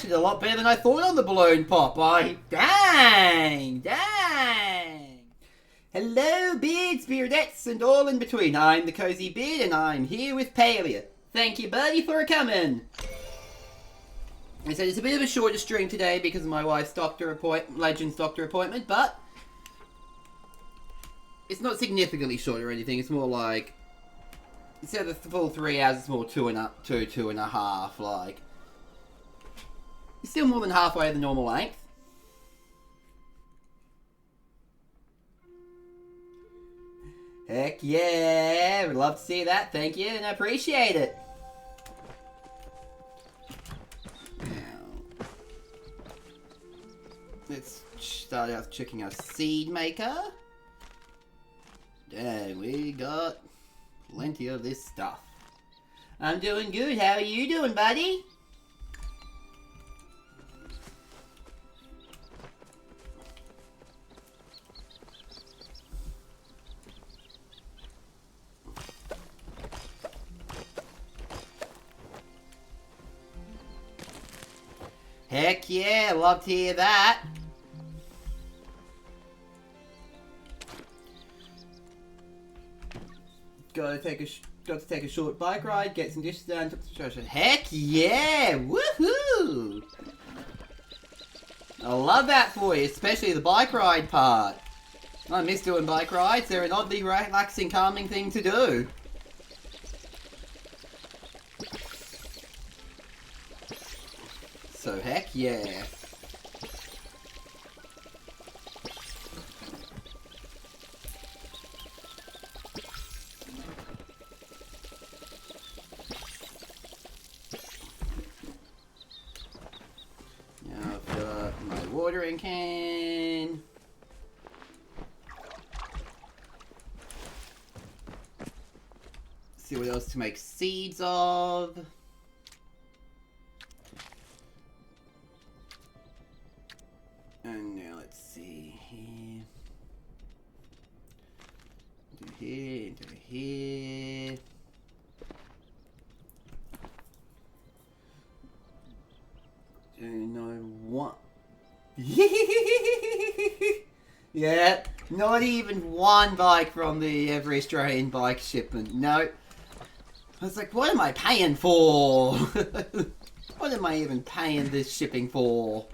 actually did a lot better than I thought on the balloon pop. Dang. Hello, beards, beardettes, and all in between. I'm the Cozy Beard, and I'm here with Palia. Thank you, buddy, for coming. I said it's a bit of a shorter stream today because of my wife's Legends doctor appointment, but it's not significantly shorter or anything. It's more like, instead of the full 3 hours, it's more two and a half. Like, it's still more than halfway the normal length. Heck yeah, would love to see that. Thank you, and I appreciate it. Now, let's start out checking our seed maker. Dang, we got plenty of this stuff. I'm doing good. How are you doing, buddy? Heck yeah, love to hear that. Got to take a short bike ride, get some dishes done, took some shots. Heck yeah! Woohoo! I love that for you, especially the bike ride part. I miss doing bike rides. They're an oddly relaxing, calming thing to do. So heck yeah. Now I'll fill up my watering can. See what else to make seeds of. And now let's see here. Do here, do here. And I want. Yeah, not even one bike from the Every Australian Bike shipment. No. I was like, what am I paying for? What am I even paying this shipping for?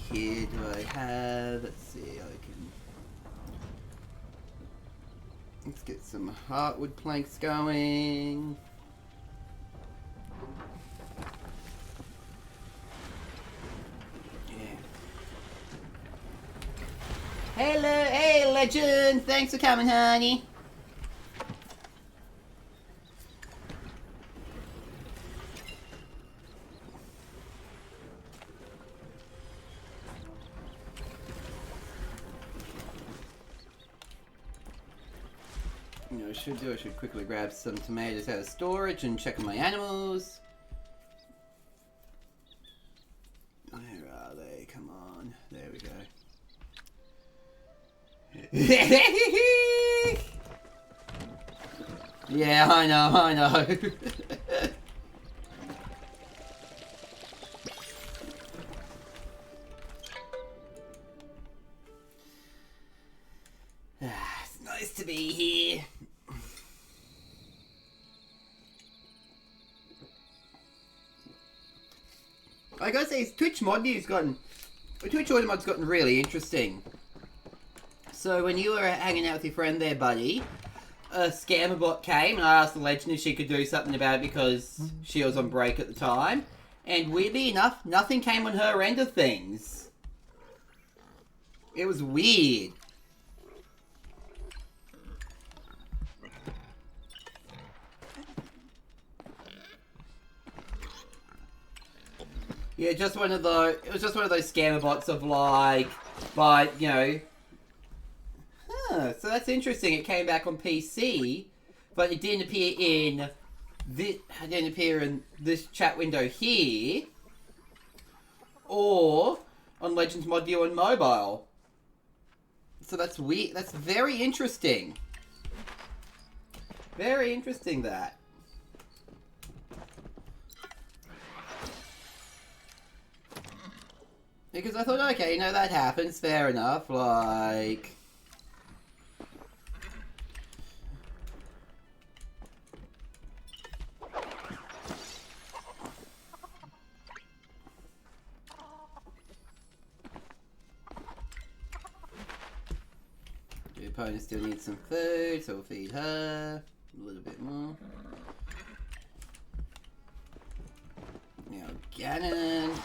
Here do I have, let's see, let's get some heartwood planks going. Yeah. Hello, hey legend, thanks for coming, honey. You know, I should quickly grab some tomatoes out of storage and check on my animals. Where are they? Come on. There we go. Yeah, I know. It's nice to be here. I gotta say, Twitch audio mod's gotten really interesting. So when you were hanging out with your friend there, buddy, a scammer bot came and I asked the legend if she could do something about it because she was on break at the time. And weirdly enough, nothing came on her end of things. It was weird. Yeah, it was just one of those scammer bots of like, so that's interesting. It came back on PC but it didn't appear in this chat window here, or on Legends Mod View on mobile. So that's weird. That's very interesting. Very interesting, that. Because I thought, okay, you know, that happens, fair enough, like... The opponent still needs some food, so we'll feed her a little bit more. Now, Ganon.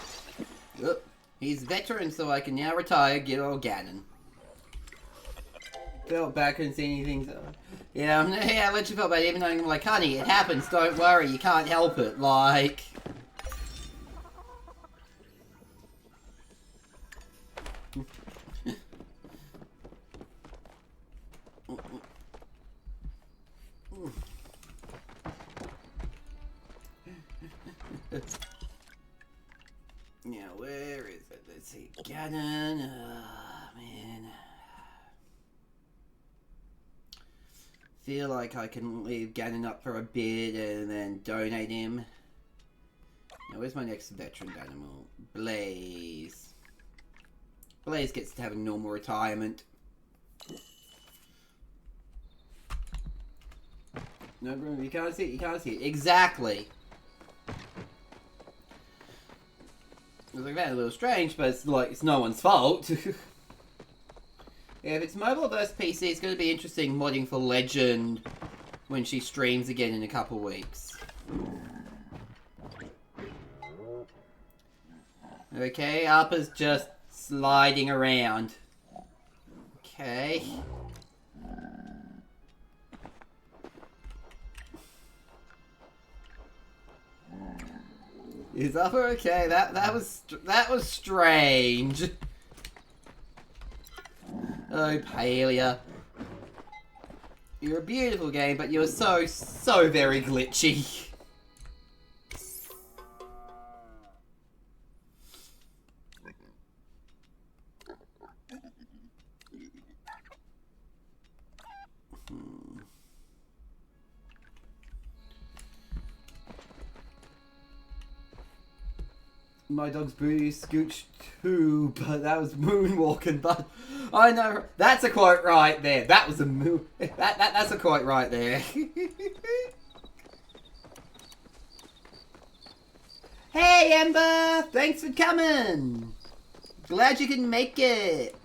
Oop. He's veteran, so I can now retire, get old Ganon. Felt back, couldn't see anything. So... Yeah, I let you feel bad, even though I'm like, honey, it happens, don't worry, you can't help it, like... Now, where is it? Let's see. Ganon. Man. Feel like I can leave Ganon up for a bit and then donate him. Now, where's my next veteran animal? Blaze. Blaze gets to have a normal retirement. No, bro, you can't see it. You can't see it. Exactly. I was like, that's a little strange, but it's like, it's no one's fault. Yeah, if it's mobile versus PC, it's going to be interesting modding for Legend when she streams again in a couple weeks. Okay, Appa's just sliding around. Okay. Is Appa okay? That was strange. Oh, Palia. You're a beautiful game, but you're so very glitchy. My dog's booty scooched too, but that was moonwalking, but I know that's a quote right there. That was a moon. That's a quote right there. Hey Ember, thanks for coming. Glad you can make it.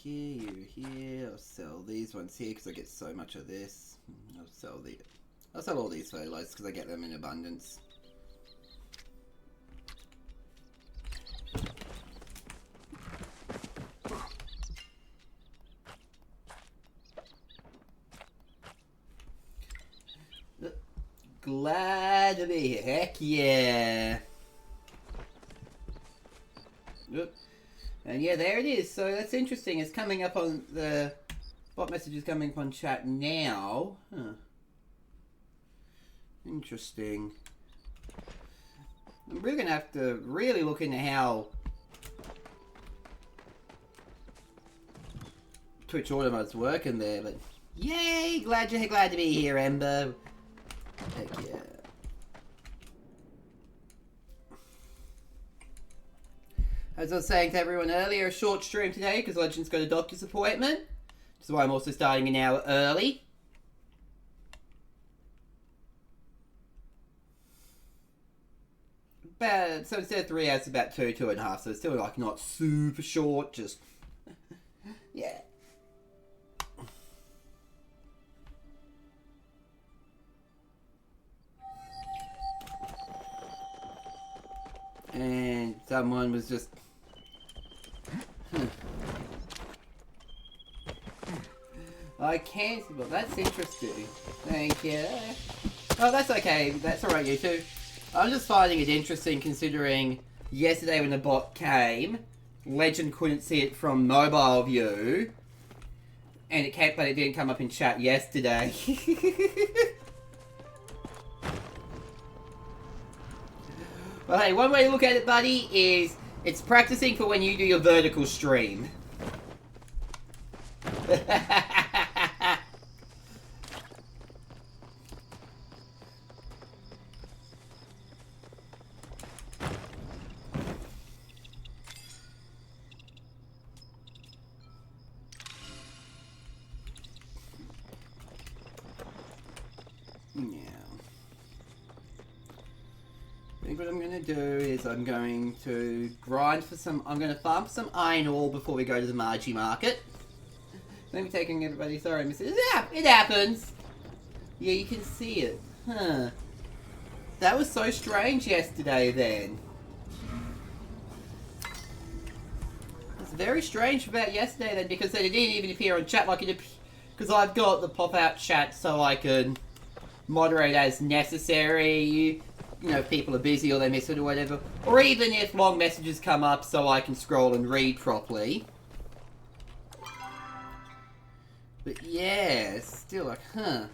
Here, you here. I'll sell these ones here because I get so much of this. I'll sell all these fertilizers because I get them in abundance. Glad to be here. Heck yeah. Oop. And yeah, there it is. So that's interesting. It's coming up on the bot message is coming up on chat now. Huh. Interesting. I'm really gonna have to really look into how Twitch Automode's working there. But yay! Glad to be here, Ember. Heck yeah. As I was saying to everyone earlier, a short stream today because Legend's got a doctor's appointment. Which is why I'm also starting an hour early. So instead of 3 hours, it's about 2.5. So it's still like not super short, just... yeah. And someone was just... I can't... Well, that's interesting. Thank you. Oh, that's okay. That's alright, you two. I'm just finding it interesting considering yesterday when the bot came, Legend couldn't see it from mobile view, and it kept, but it didn't come up in chat yesterday. Well, hey, one way to look at it, buddy, is it's practicing for when you do your vertical stream. I think what I'm going to do is I'm going to grind for some... I'm going to farm for some iron ore before we go to the Maji Market. Let me taking everybody... Sorry, I missed it. It happens! Yeah, you can see it. Huh. That was so strange yesterday then. It's very strange about yesterday then, because it didn't even appear on chat like it... Because I've got the pop-out chat so I can moderate as necessary. You know, if people are busy or they miss it or whatever. Or even if long messages come up so I can scroll and read properly. But yeah, still like, huh.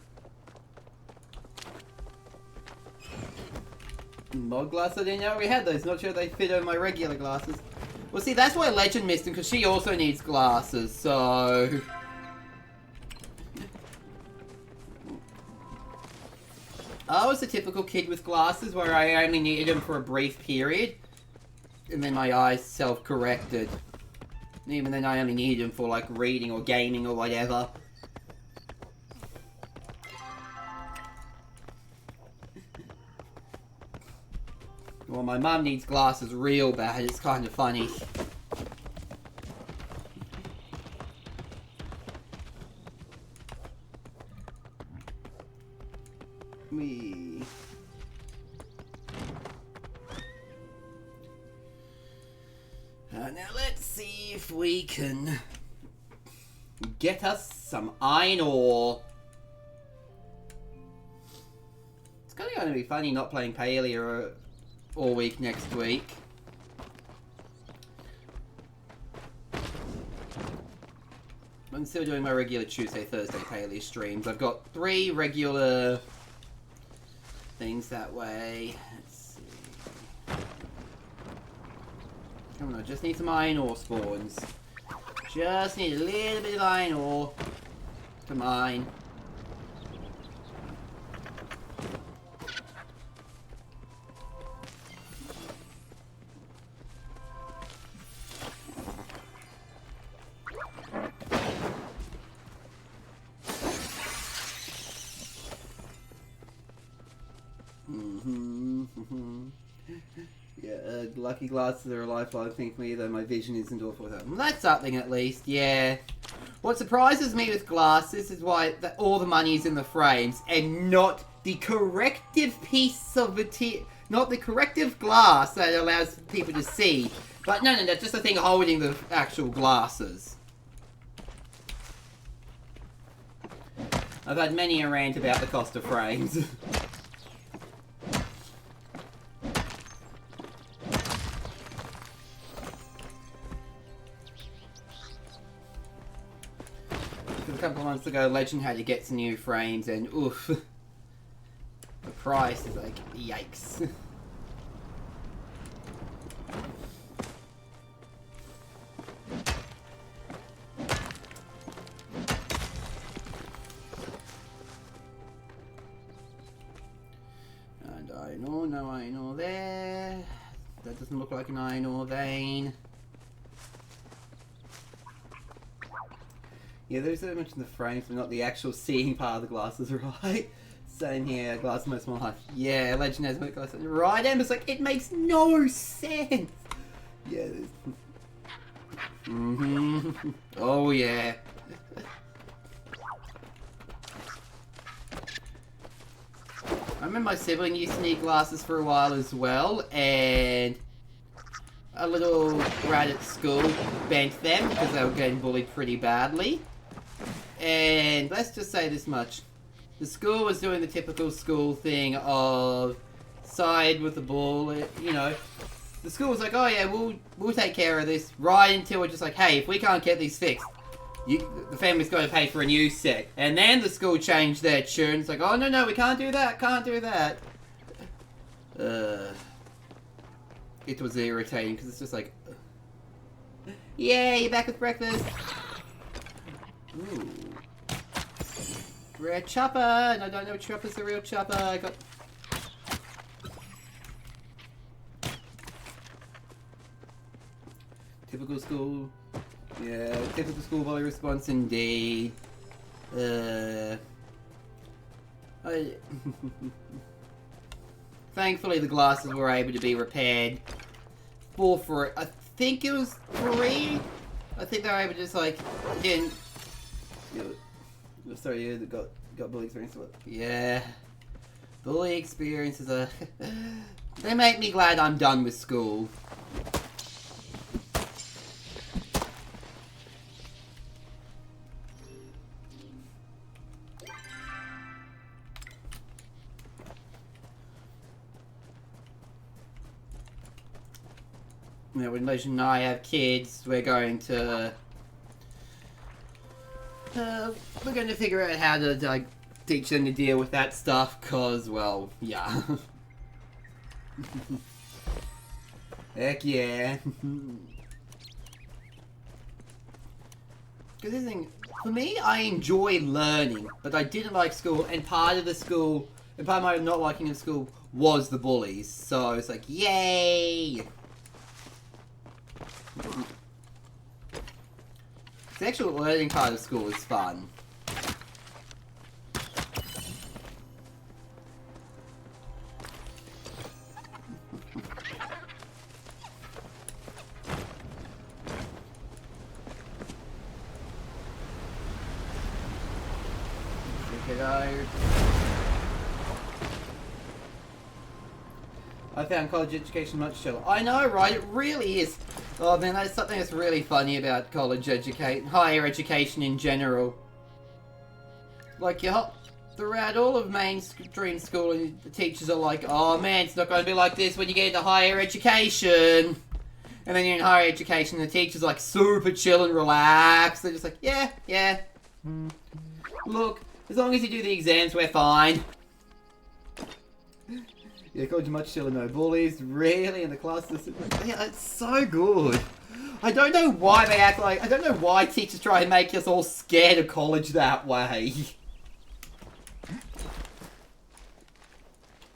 Mod glasses, I didn't know we had those. Not sure they fit on my regular glasses. Well, see, that's why Legend missed them, because she also needs glasses, so... I was a typical kid with glasses where I only needed them for a brief period. And then my eyes self-corrected. Even then I only needed them for like reading or gaming or whatever. Well, my mum needs glasses real bad. It's kind of funny. Now let's see if we can get us some iron ore. It's kind of going to be funny not playing Palia all week next week. I'm still doing my regular Tuesday, Thursday Palia streams. I've got 3 regular things that way. Let's see. Come on, I just need some iron ore spawns. Just need a little bit of iron ore to mine. Yeah, lucky glasses are a lifelong thing for me, though my vision isn't awful. Well, that's something at least, yeah. What surprises me with glasses is why all the money is in the frames and not the corrective piece of material, not the corrective glass that allows people to see. But no, just the thing holding the actual glasses. I've had many a rant about the cost of frames. A couple of months ago, Legend had to get some new frames, and oof, the price is like, yikes. And iron ore, no iron ore there. That doesn't look like an iron ore vein. Yeah, there's so much in the frames, but not the actual seeing part of the glasses, right? Same here, glass most more life. Yeah, Legend has more glasses. Right, Ember's like, it makes no sense! Yeah, there's... Oh, yeah. I remember my sibling used to need glasses for a while as well, and a little rat at school bent them because they were getting bullied pretty badly. And let's just say this much. The school was doing the typical school thing of side with the ball, you know. The school was like, oh yeah, we'll take care of this, right until we're just like, hey, if we can't get these fixed, the family's got to pay for a new set. And then the school changed their tune. It's like, oh no, we can't do that, can't do that. It was irritating because it's just like, yeah, you're back with breakfast. Ooh. Red chopper, and I don't know which chopper's the real chopper. I got. Typical school. Yeah, typical school volley response indeed. Thankfully the glasses were able to be repaired. For I think it was 3. I think they were able to just like, again, sorry, yeah, got bully experience. Yeah. Bully experiences are, they make me glad I'm done with school. You know, when Legend and I have kids, we're going to figure out how to like teach them to deal with that stuff, cause well, yeah. Heck yeah. Cause this thing, for me, I enjoy learning, but I didn't like school, and part of my not liking of school was the bullies. So it's like, yay. The actual learning part of school is fun. I found college education much chiller. I know, right? It really is. Oh man, that's something that's really funny about college education, higher education in general. Like, throughout all of mainstream school, the teachers are like, oh man, it's not going to be like this when you get into higher education. And then you're in higher education, and the teacher's like super chill and relaxed. They're just like, yeah. Look, as long as you do the exams, we're fine. Yeah, college much chiller, no bullies, really, in the classes. Yeah, it's so good. I don't know why they act like, I don't know why teachers try and make us all scared of college that way.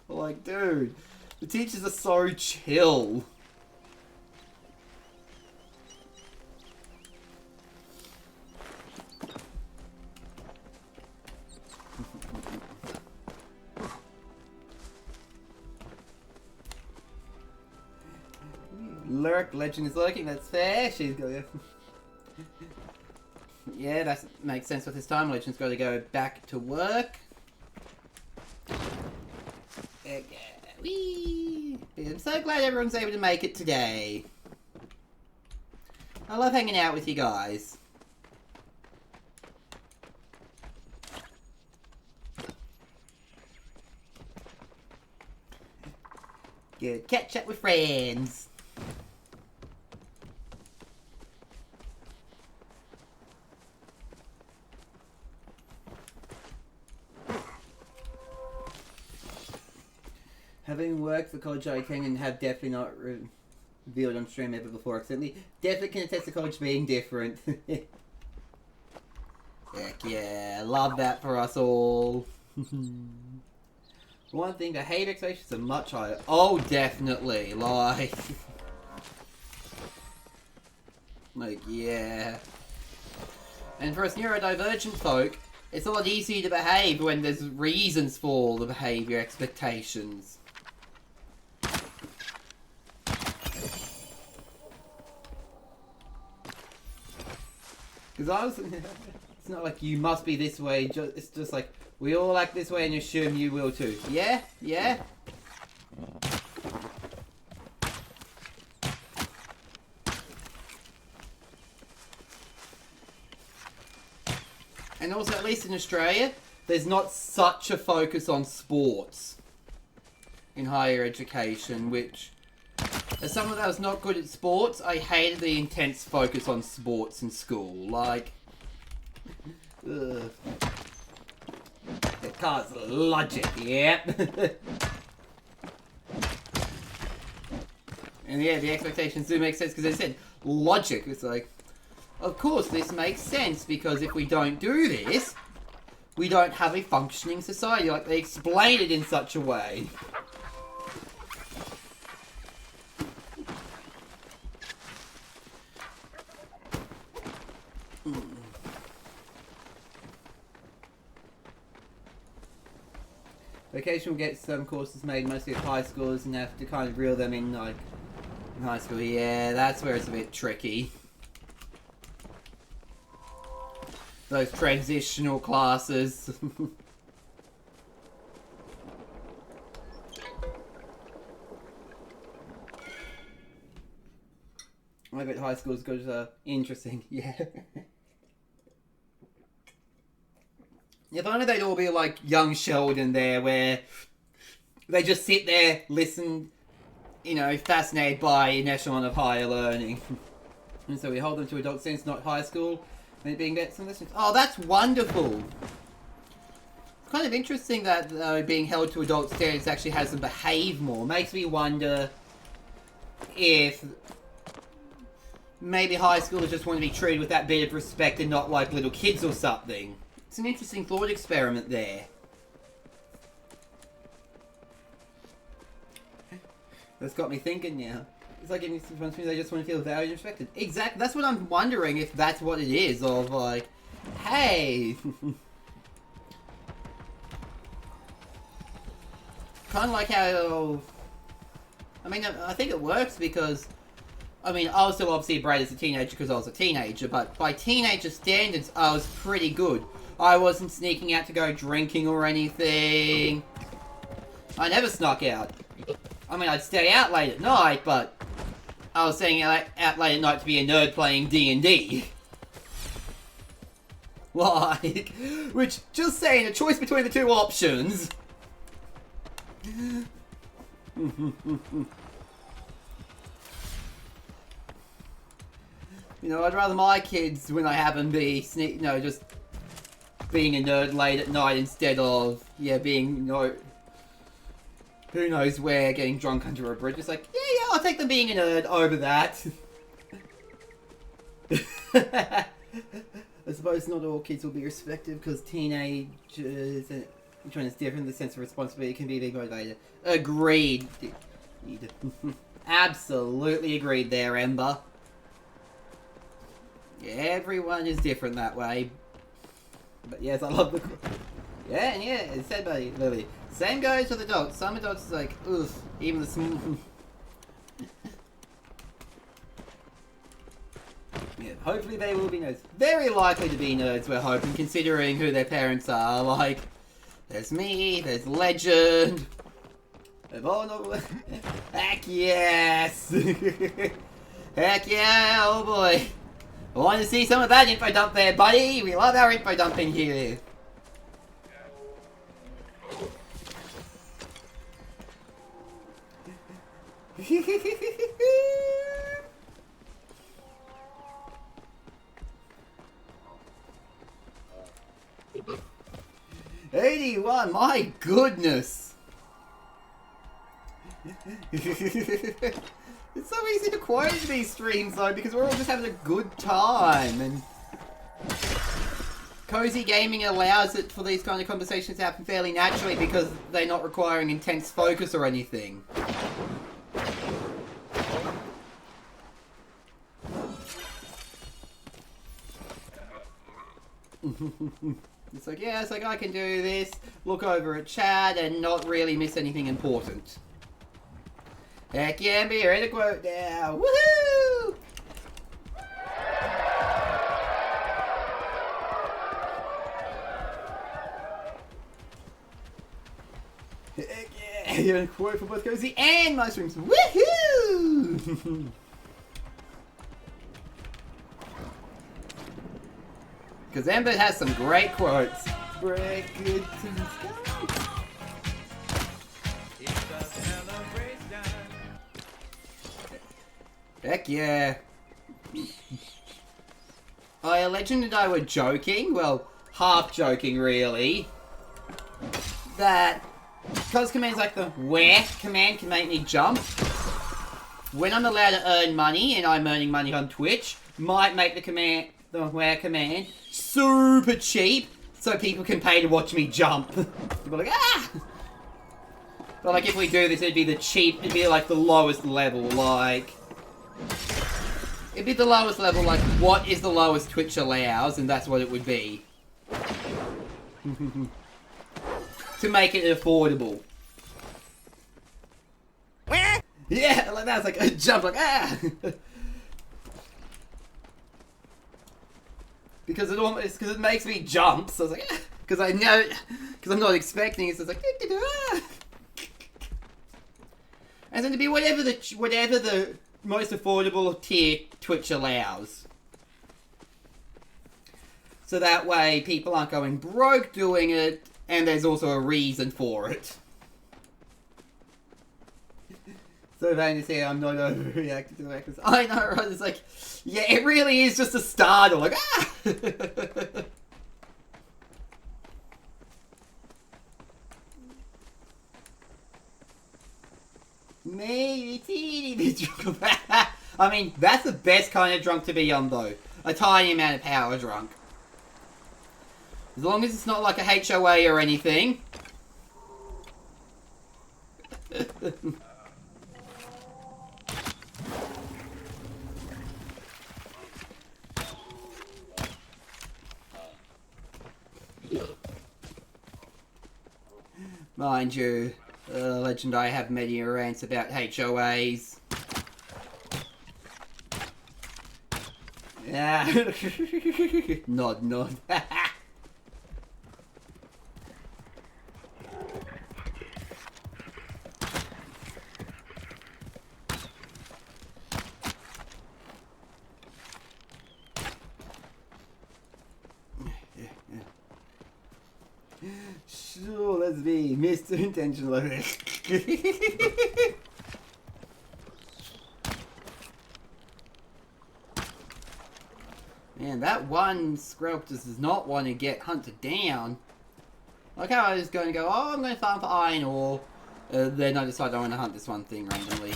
Like, dude, the teachers are so chill. Legend is lurking, that's fair. She's going. Yeah, that makes sense with this time. Legend's got to go back to work. Whee! I'm so glad everyone's able to make it today. I love hanging out with you guys. Good catch up with friends. Having worked for college I can and have definitely not revealed on stream ever before accidentally. Definitely can attest to college being different. Heck yeah, love that for us all. One thing, behavior expectations are much higher. Oh, definitely, like, yeah. And for us neurodivergent folk, it's a lot easier to behave when there's reasons for the behavior expectations. Because I was, it's not like you must be this way, it's just like, we all act this way and assume you will too. Yeah? Yeah? And also, at least in Australia, there's not such a focus on sports in higher education, which, as someone that was not good at sports, I hated the intense focus on sports in school. Like, ugh. It cause logic, yep. And yeah, the expectations do make sense because they said logic. It's like, of course this makes sense because if we don't do this, we don't have a functioning society. Like, they explain it in such a way. Vocation will get some courses made mostly at high schools and have to kind of reel them in, like, in high school. Yeah, that's where it's a bit tricky. Those transitional classes. I bet high school's good, interesting, yeah. If only they'd all be like young Sheldon there, where they just sit there, listen, you know, fascinated by an echelon of higher learning. And so we hold them to adult standards, not high school. And being better some lessons. Oh, that's wonderful. It's kind of interesting that being held to adult standards actually has them behave more. Makes me wonder if maybe high schoolers just want to be treated with that bit of respect and not like little kids or something. It's an interesting thought experiment there. That's got me thinking now. It's like giving some responsibility, they just want to feel valued and respected. Exactly. That's what I'm wondering, if that's what it is, of like, hey. Kind of like how, I mean, I think it works because, I mean, I was still obviously bred as a teenager because I was a teenager, but by teenager standards, I was pretty good. I wasn't sneaking out to go drinking or anything. I never snuck out. I mean, I'd stay out late at night, but I was staying out late at night to be a nerd playing D&D. Like, which, just saying, a choice between the two options. You know, I'd rather my kids, when I have them, be just being a nerd late at night instead of, yeah, being, you know, who knows where, getting drunk under a bridge. It's like, yeah, I'll take them being a nerd over that. I suppose not all kids will be respected because teenagers, which one is different, the sense of responsibility can be big motivated. Agreed. Absolutely agreed there, Ember. Yeah, everyone is different that way. But yes, I love the... Yeah, and yeah, it's said by Lily. Same goes with adults. Some adults is like, ugh, even the small... Yeah, hopefully they will be nerds. Very likely to be nerds, we're hoping, considering who their parents are. Like, there's me, there's Legend. Heck yes! Heck yeah, oh boy. I want to see some of that info dump there, buddy. We love our info dumping here. $81, my goodness. It's so easy to quote these streams though, because we're all just having a good time, and cozy gaming allows it for these kind of conversations to happen fairly naturally because they're not requiring intense focus or anything. It's like, yeah, it's like I can do this, look over at chat and not really miss anything important. Heck yeah, be ready to quote now. Woohoo! Heck yeah! You're gonna quote for both cozy and my streams. Woohoo! Because Ember has some great quotes. Break good things. Heck yeah. Legend and I were joking, well, half joking really, that because commands like the where command can make me jump, when I'm allowed to earn money, and I'm earning money on Twitch, might make the where command super cheap, so people can pay to watch me jump. People are like, ah! But like if we do this, it'd be like the lowest level, like... It'd be the lowest level, like, what is the lowest Twitch allows, and that's what it would be. To make it affordable. Yeah, like that's like a jump, like, ah! Because it makes me jump, so I was like, ah! Because I know, because I'm not expecting it, so it's like, ah! And then to be whatever the most affordable tier Twitch allows. So that way people aren't going broke doing it, and there's also a reason for it. So then you say I'm not overreacting to the records. I know, right? It's like, yeah, it really is just a startle, like, ah! Maybe teeny bit drunk. I mean, that's the best kind of drunk to be on, though. A tiny amount of power drunk. As long as it's not like a HOA or anything. Mind you, Legend, I have many rants about HOAs. Yeah. Nod, nod. Sure, let's be Mr. Intentional. Man, that one squirrel just does not want to get hunted down. Like how I was going to go, oh, I'm going to farm for iron ore. Then I decided I want to hunt this one thing randomly.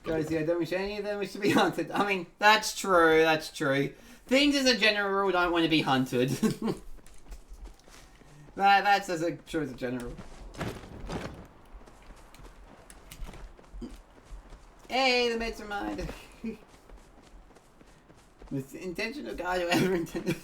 Guys, yeah, don't wish any of them wish to be hunted. I mean, that's true, that's true. Things as a general rule don't want to be hunted. That's as true as a general. Hey, the mates are mine. With the intentional guy who ever intended.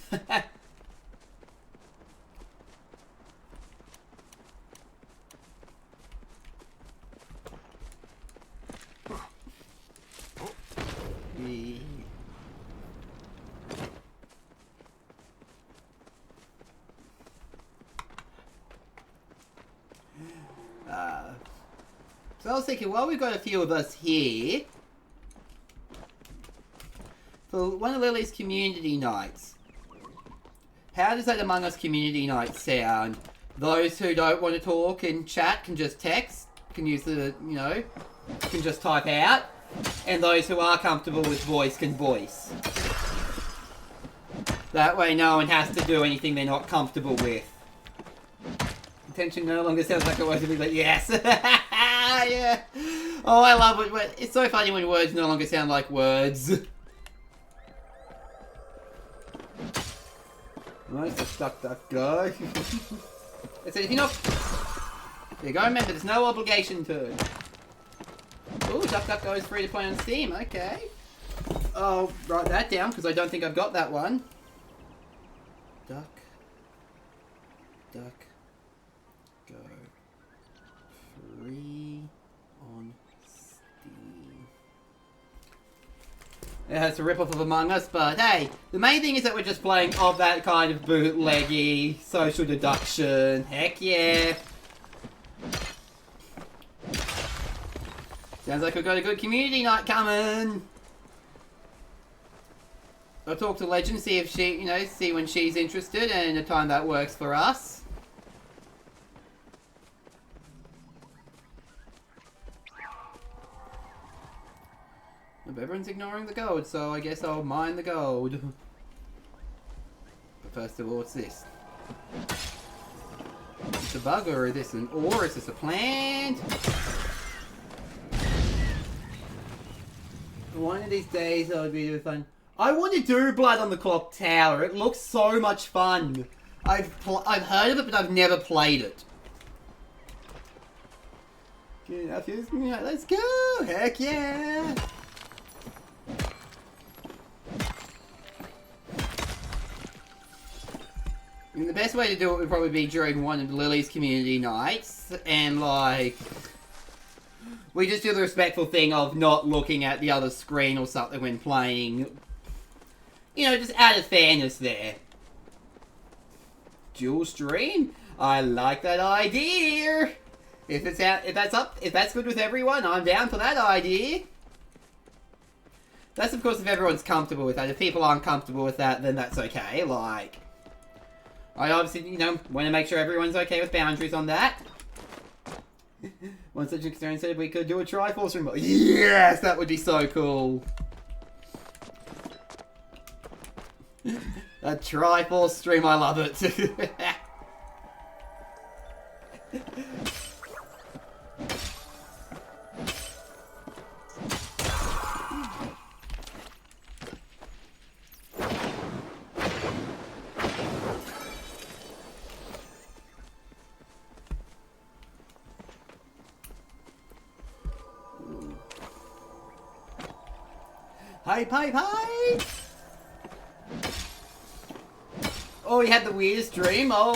So I was thinking, well, we've got a few of us here for one of Lily's community nights. How does that Among Us community night sound? Those who don't want to talk and chat can just text, can use the, you know, can just type out, and those who are comfortable with voice can voice. That way no one has to do anything they're not comfortable with. Attention no longer sounds like a word to be like, yes! Yeah! Oh, I love it. It's so funny when words no longer sound like words. Nice, duck, go. I said, if you're not... There you go, remember, there's no obligation to. Ooh, duck go is free to play on Steam, okay. I'll write that down, because I don't think I've got that one. Duck, go. Free on Steam. Yeah, it's a rip-off of Among Us, but hey, the main thing is that we're just playing of that kind of bootleggy, social deduction. Heck yeah. Sounds like we've got a good community night coming. I'll talk to Legend, see if she, you know, see when she's interested and a time that works for us. But everyone's ignoring the gold, so I guess I'll mine the gold. But first of all, what's this? Is this a bug or is this an ore? Is this a plant? One of these days that would be really fun. I want to do Blood on the Clock Tower. It looks so much fun. I've heard of it, but I've never played it. Okay, let's go! Heck yeah! I mean, the best way to do it would probably be during one of Lily's community nights, and like, we just do the respectful thing of not looking at the other screen or something when playing. You know, just out of fairness there. Dual stream? I like that idea. If that's good with everyone, I'm down for that idea. That's of course if everyone's comfortable with that. If people aren't comfortable with that, then that's okay. Like, I obviously, you know, want to make sure everyone's okay with boundaries on that. One such experience said we could do a Triforce stream. Yes, that would be so cool. A Triforce stream, I love it. Pipe, pipe, pipe! Oh, he had the weirdest dream? Oh.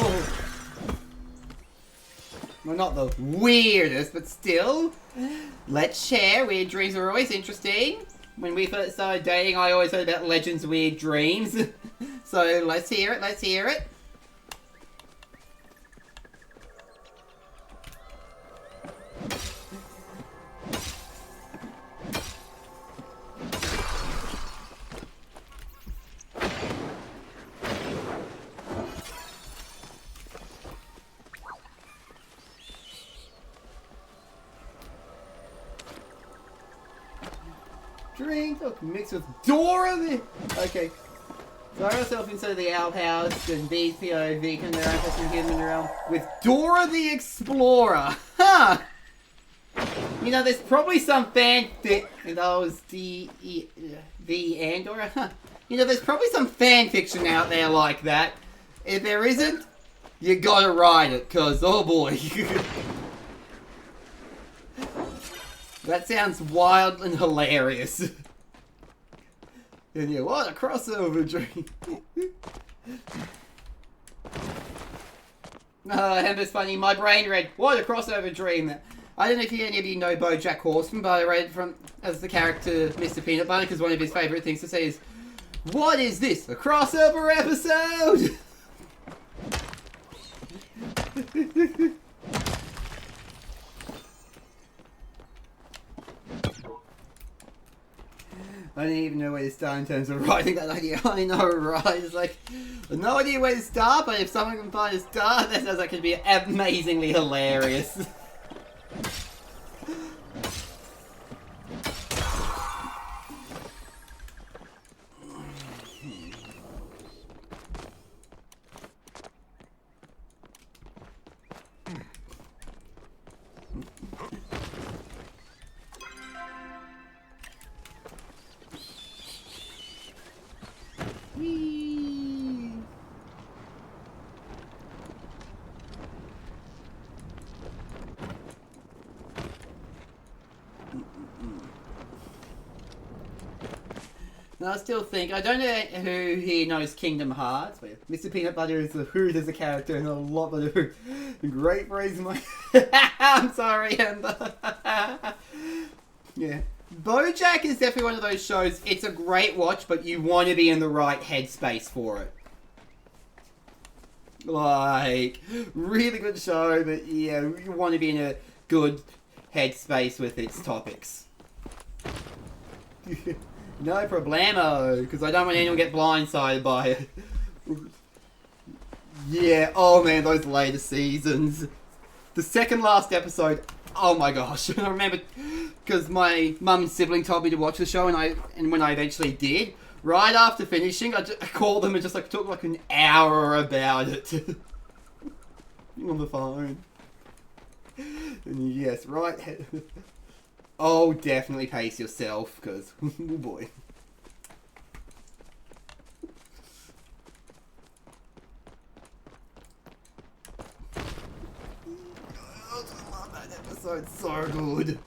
Well, not the weirdest, but still. Let's share. Weird dreams are always interesting. When we first started dating, I always heard about Legend's weird dreams. So, let's hear it, let's hear it. Drink, look, mixed with Dora the... Okay. Throw ourselves inside the outhouse and these POV can their own person human realm with Dora the Explorer. Huh! You know, there's probably some fanfic... That was the Andorra? Huh. You know, there's probably some fan fiction out there like that. If there isn't, you gotta write it, cause, oh boy. That sounds wild and hilarious. And yeah, what a crossover dream. Oh, Hember's funny. My brain read, what a crossover dream. I don't know if any of you know BoJack Horseman, but I read it from as the character Mr. Peanut Butter because one of his favourite things to say is, what is this? A crossover episode? I didn't even know where to start in terms of writing that idea. I know, right? It's like, no idea where to start, but if someone can find a start, that sounds like it'd be amazingly hilarious. I still think, I don't know who here knows Kingdom Hearts, but Mr. Peanut Butter is a hoot as a character and a lot of hoot. Great phrase in my... I'm sorry, Amber. Yeah. BoJack is definitely one of those shows, it's a great watch, but you want to be in the right headspace for it. Like, really good show, but yeah, you want to be in a good headspace with its topics. No problemo, because I don't want anyone to get blindsided by it. Yeah, oh man, those later seasons. The second last episode, oh my gosh. I remember, because my mum and sibling told me to watch the show, and when I eventually did, right after finishing, I called them and just like took like an hour about it. On the phone. And yes, right. Oh, definitely pace yourself, because, oh boy. I love that episode, so good.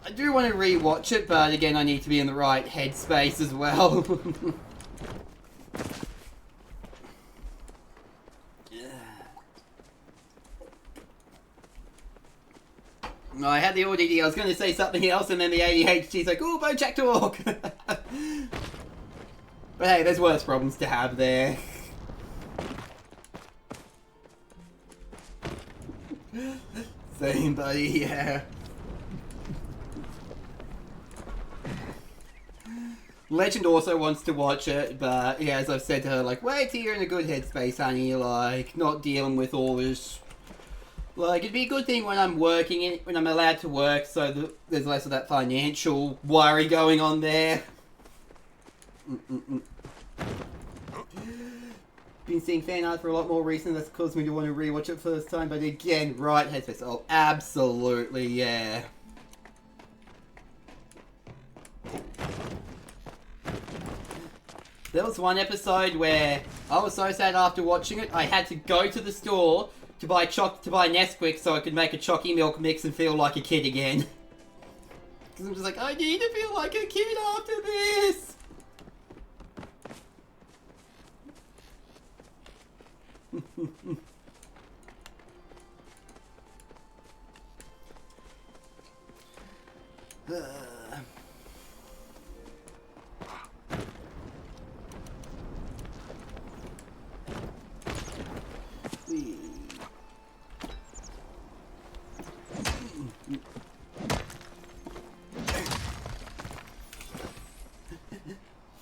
I do want to rewatch it, but again, I need to be in the right headspace as well. No, I had the ODD. I was going to say something else, and then the ADHD's like, "Oh, Bojack talk." But hey, there's worse problems to have there. Same, buddy. Yeah. Legend also wants to watch it, but yeah, as I've said to her, like, wait till you're in a good headspace, honey. Like, not dealing with all this. Like, it'd be a good thing when I'm working, when I'm allowed to work, so that there's less of that financial worry going on there. Been seeing fan art for a lot more recently, that's caused me to want to rewatch it first time, but again, right headspace. Oh, absolutely, yeah. There was one episode where I was so sad after watching it, I had to go to the store to buy Nesquik so I could make a chalky milk mix and feel like a kid again. Because I'm just like, I need to feel like a kid after this!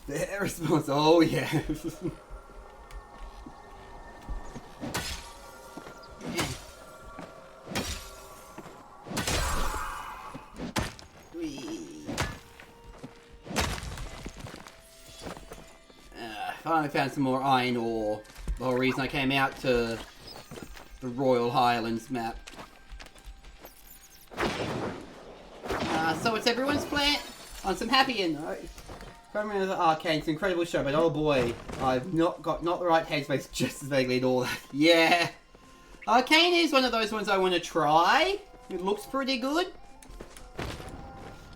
Their response, oh yeah. Finally found some more iron ore. The whole reason I came out to the Royal Highlands map. So it's everyone's plan. On some happier note, Chromium Arcane, it's an incredible show, but oh boy, I've not the right headspace just as vaguely at all that. Yeah. Arcane is one of those ones I want to try. It looks pretty good.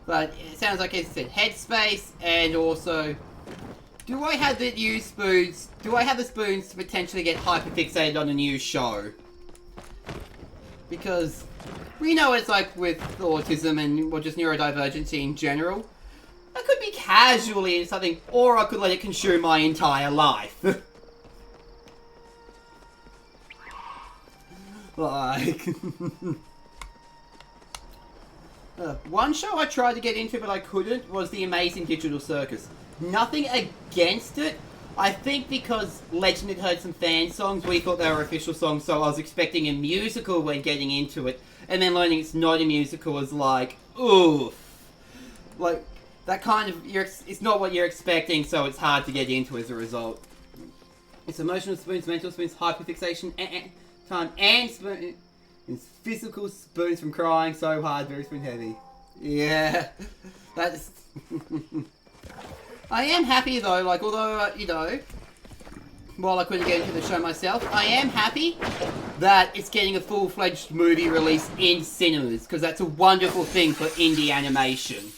But it sounds like it's said headspace, and also, do I have the new spoons? Do I have the spoons to potentially get hyperfixated on a new show? Because we know what it's like with autism and just neurodivergency in general. I could be casually into something, or I could let it consume my entire life. Like... one show I tried to get into but I couldn't was The Amazing Digital Circus. Nothing against it. I think because Legend had heard some fan songs, we thought they were official songs, so I was expecting a musical when getting into it. And then learning it's not a musical was like, oof. Like, that kind of, it's not what you're expecting, so it's hard to get into as a result. It's emotional spoons, mental spoons, hyperfixation, time, and spoon. It's physical spoons from crying so hard, very spoon heavy. Yeah, that's... I am happy though, like, although, you know, while I couldn't get into the show myself, I am happy that it's getting a full-fledged movie release in cinemas, because that's a wonderful thing for indie animation.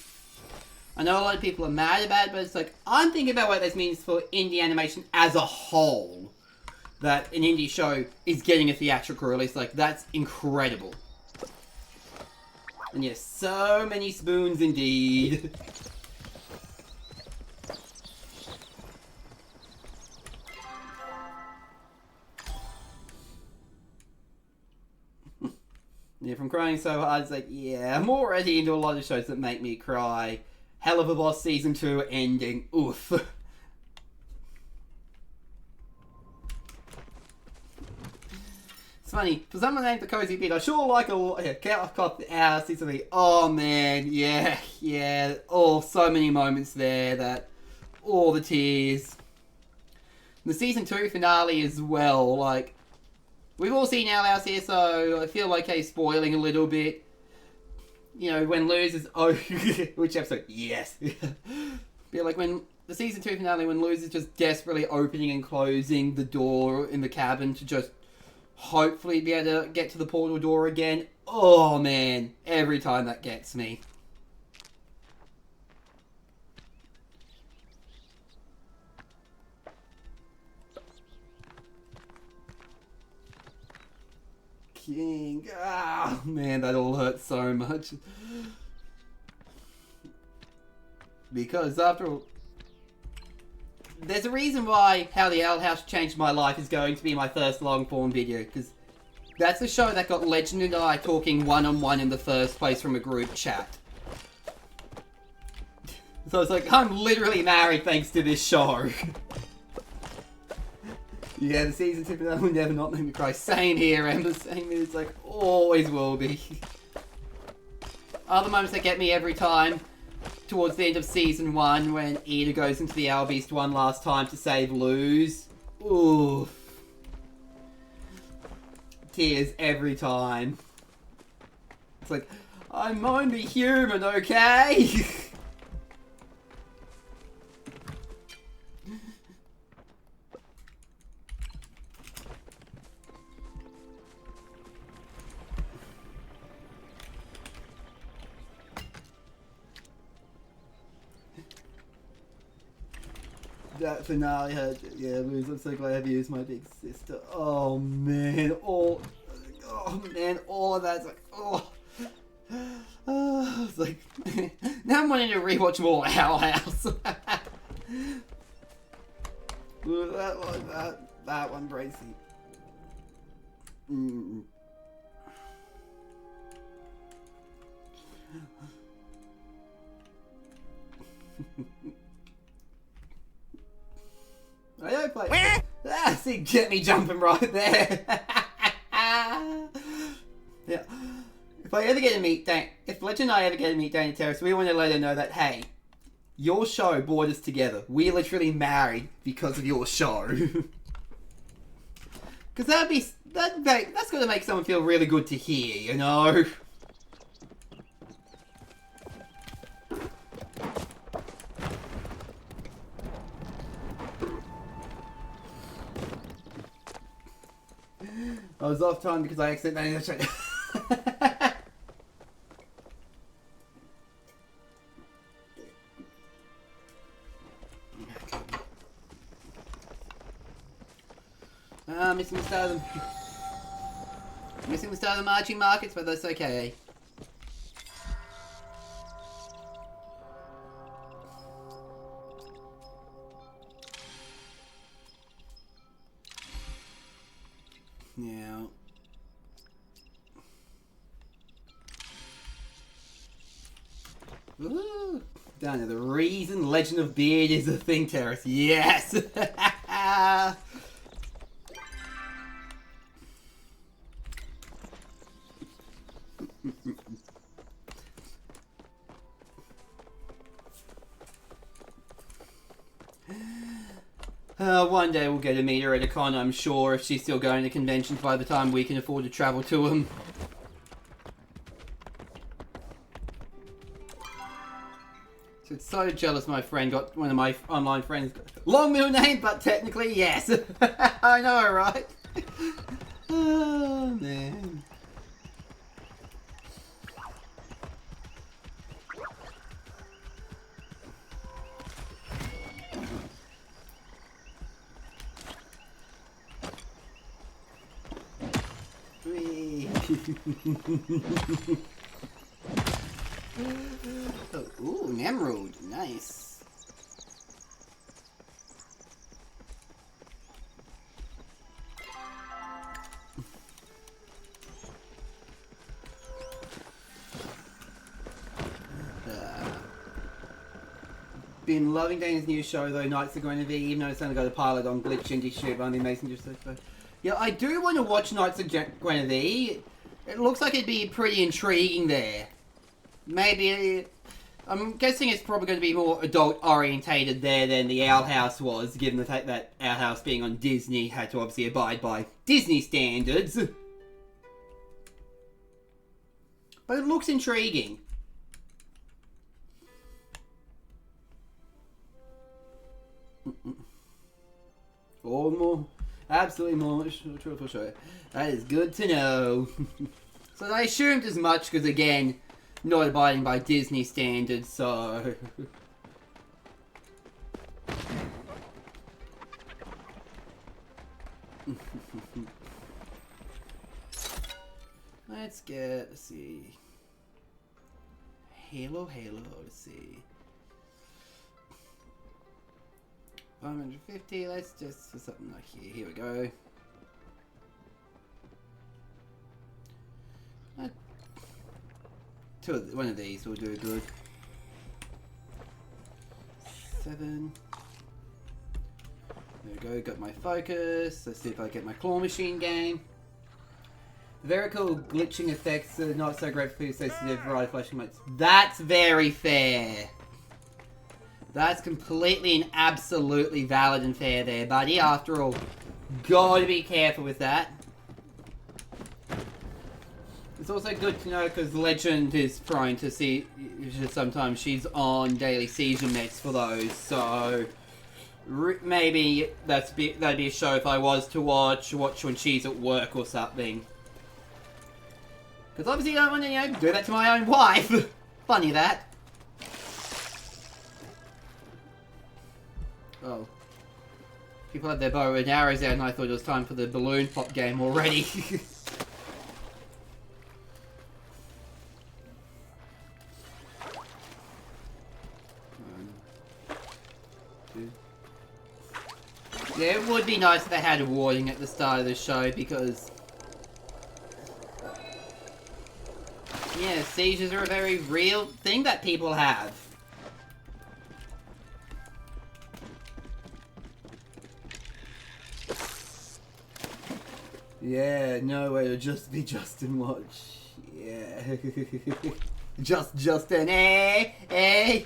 I know a lot of people are mad about it, but it's like, I'm thinking about what this means for indie animation as a whole. That an indie show is getting a theatrical release, like, that's incredible. And yes, so many spoons indeed. Yeah, from crying so hard, it's like, yeah, I'm already into a lot of shows that make me cry. Hell of a Boss Season 2 ending. Oof. It's funny, for someone named the Cozy Beat, I sure like a Cop Hour Season 3. Oh man, yeah. Oh, so many moments there that... all the tears. The Season 2 finale as well, like... we've all seen Our House here, so I feel okay spoiling a little bit. You know, when Luz is... oh, which episode? Yes. But like when... the Season 2 finale, when Luz is just desperately opening and closing the door in the cabin to just... hopefully be able to get to the portal door again. Oh man, every time that gets me. King, ah man, that all hurts so much. Because after all, there's a reason why How the Owl House Changed My Life is going to be my first long form video, because that's the show that got Legend and I talking one-on-one in the first place from a group chat. So it's like, I'm literally married thanks to this show. Yeah, the Season 2 finale will never not make me cry. Same here, Emma. Same here. It's like, always will be. Other moments that get me every time, towards the end of Season 1, when Ida goes into the Owl Beast one last time to save Luz. Ooh. Tears every time. It's like, I'm only human, okay? That finale had, yeah, Luz, I'm so glad I have used my big sister. Oh man, all of that's like, it's like, now I'm wanting to rewatch more Owl House. that one, Bracy. I hope see, get me jumping right there. Yeah. If I ever get to meet if Legend and I ever get to meet Dana Terrace, we want to let her know that, hey, your show brought us together. We literally married because of your show. Because that's gonna make someone feel really good to hear, you know? I was off time because I accidentally... missing the start of the... missing the start of the Maji Markets, but that's okay. Now... ooh, down to the reason Legend of Beard is a thing, Terrace. Yes! One day we'll get to meet her at a con, I'm sure, if she's still going to conventions by the time we can afford to travel to them. So it's so jealous my friend got one of my online friends. Long middle name, but technically yes. I know, right? Oh, man. Oh, ooh, an emerald. Nice. been loving Dana's new show though, Nights of Grenady, even though it's only got a pilot on Glitch Indie Shoot, but I'm amazing just so. Yeah, I do want to watch Nights of Grenady. It looks like it'd be pretty intriguing there. Maybe, I'm guessing it's probably going to be more adult-orientated there than the Owl House was, given the fact that Owl House being on Disney had to obviously abide by Disney standards. But it looks intriguing. Or more, absolutely more truthful show. That is good to know. So I assumed as much because, again, not abiding by Disney standards, so... let's see. Halo, let's see. 550, let's just, for something like here we go. One of these will do good. 7. There we go, got my focus. Let's see if I get my claw machine game. Very cool glitching effects, not so great for sensitive variety flashing lights. That's very fair. That's completely and absolutely valid and fair there, buddy. After all, gotta be careful with that. It's also good to know because Legend is prone to see sometimes she's on daily seizure meds for those, so maybe that'd be a show if I was to watch when she's at work or something. Because obviously I don't want to, do that to my own wife. Funny that. Oh. People had their bow and arrows out and I thought it was time for the balloon pop game already. Yeah, it would be nice if they had a warning at the start of the show because... yeah, seizures are a very real thing that people have. Yeah, no way to just be Justin Watch. Yeah. Justin, eh?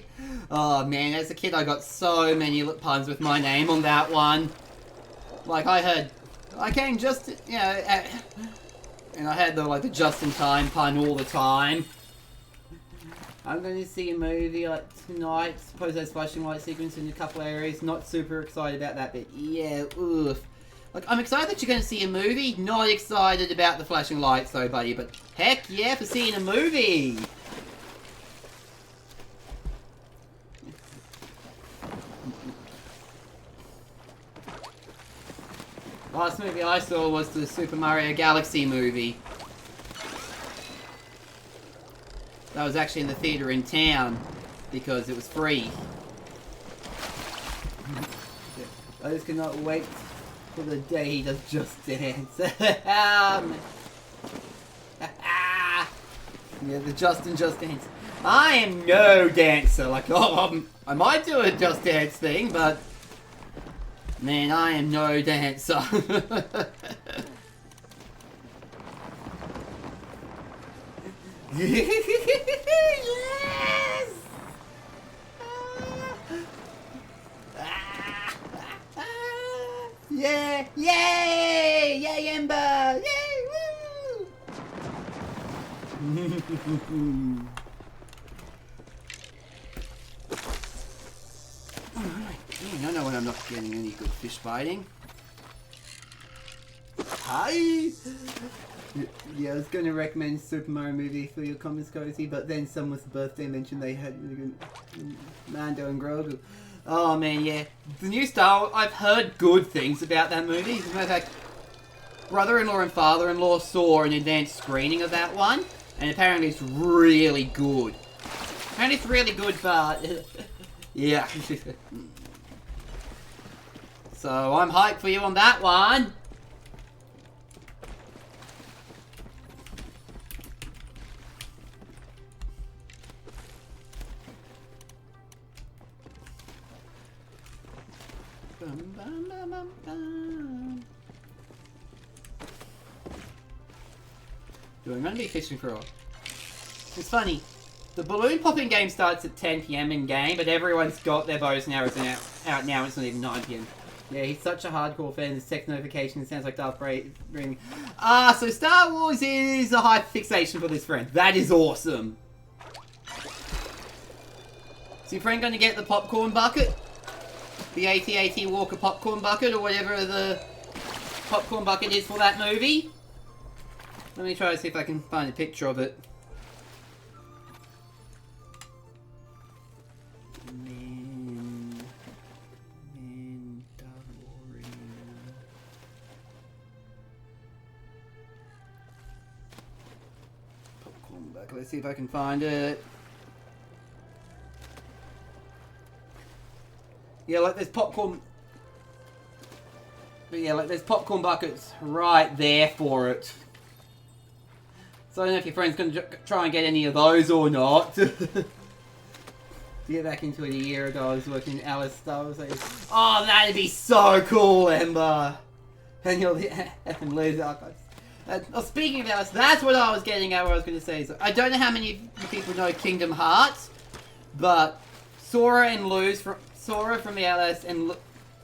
Oh man, as a kid I got so many puns with my name on that one. Like I came just, and I had the just-in-time pun all the time. I'm going to see a movie tonight. Suppose there's flashing light sequence in a couple areas. Not super excited about that, but yeah, oof. I'm excited that you're going to see a movie. Not excited about the flashing lights though, buddy. But heck yeah for seeing a movie. Last movie I saw was the Super Mario Galaxy movie. That was actually in the theater in town because it was free. I just cannot wait for the day he does Just Dance. Yeah, the Justin Just Dance. I am no dancer. I might do a Just Dance thing, but man, I am no dancer. Yes! Yeah! Yay! Yay, Ember! Yay! Woo! I know when I'm not getting any good fish biting. Hi! Yeah, I was going to recommend Super Mario movie for your comments, Cozy, but then someone's birthday mentioned they had Mando and Grogu. Oh man, yeah. The new Star Wars, I've heard good things about that movie. As a matter of fact, brother-in-law and father-in-law saw an advanced screening of that one, and apparently it's really good. Apparently it's really good, but... yeah. So I'm hyped for you on that one. I'm gonna be fishing for a while. It's funny. The balloon popping game starts at 10 PM in game, but everyone's got their bows and arrows out now. It's not even 9 PM. Yeah, he's such a hardcore fan. This text notification sounds like Darth Vader. So Star Wars is a high fixation for this friend. That is awesome. Is your friend going to get the popcorn bucket? The AT-AT Walker popcorn bucket, or whatever the popcorn bucket is for that movie? Let me try to see if I can find a picture of it. Let's see if I can find it. Yeah, like there's popcorn. But yeah, like there's popcorn buckets right there for it. So I don't know if your friend's going to try and get any of those or not. To get back into it a year ago, I was working in Alice Star Wars. Oh, that'd be so cool, Ember. And you'll lose archives. Speaking of Alice, that's what I was getting at. What I was going to say. So I don't know how many people know Kingdom Hearts, but Sora and Luz from Sora from Alice and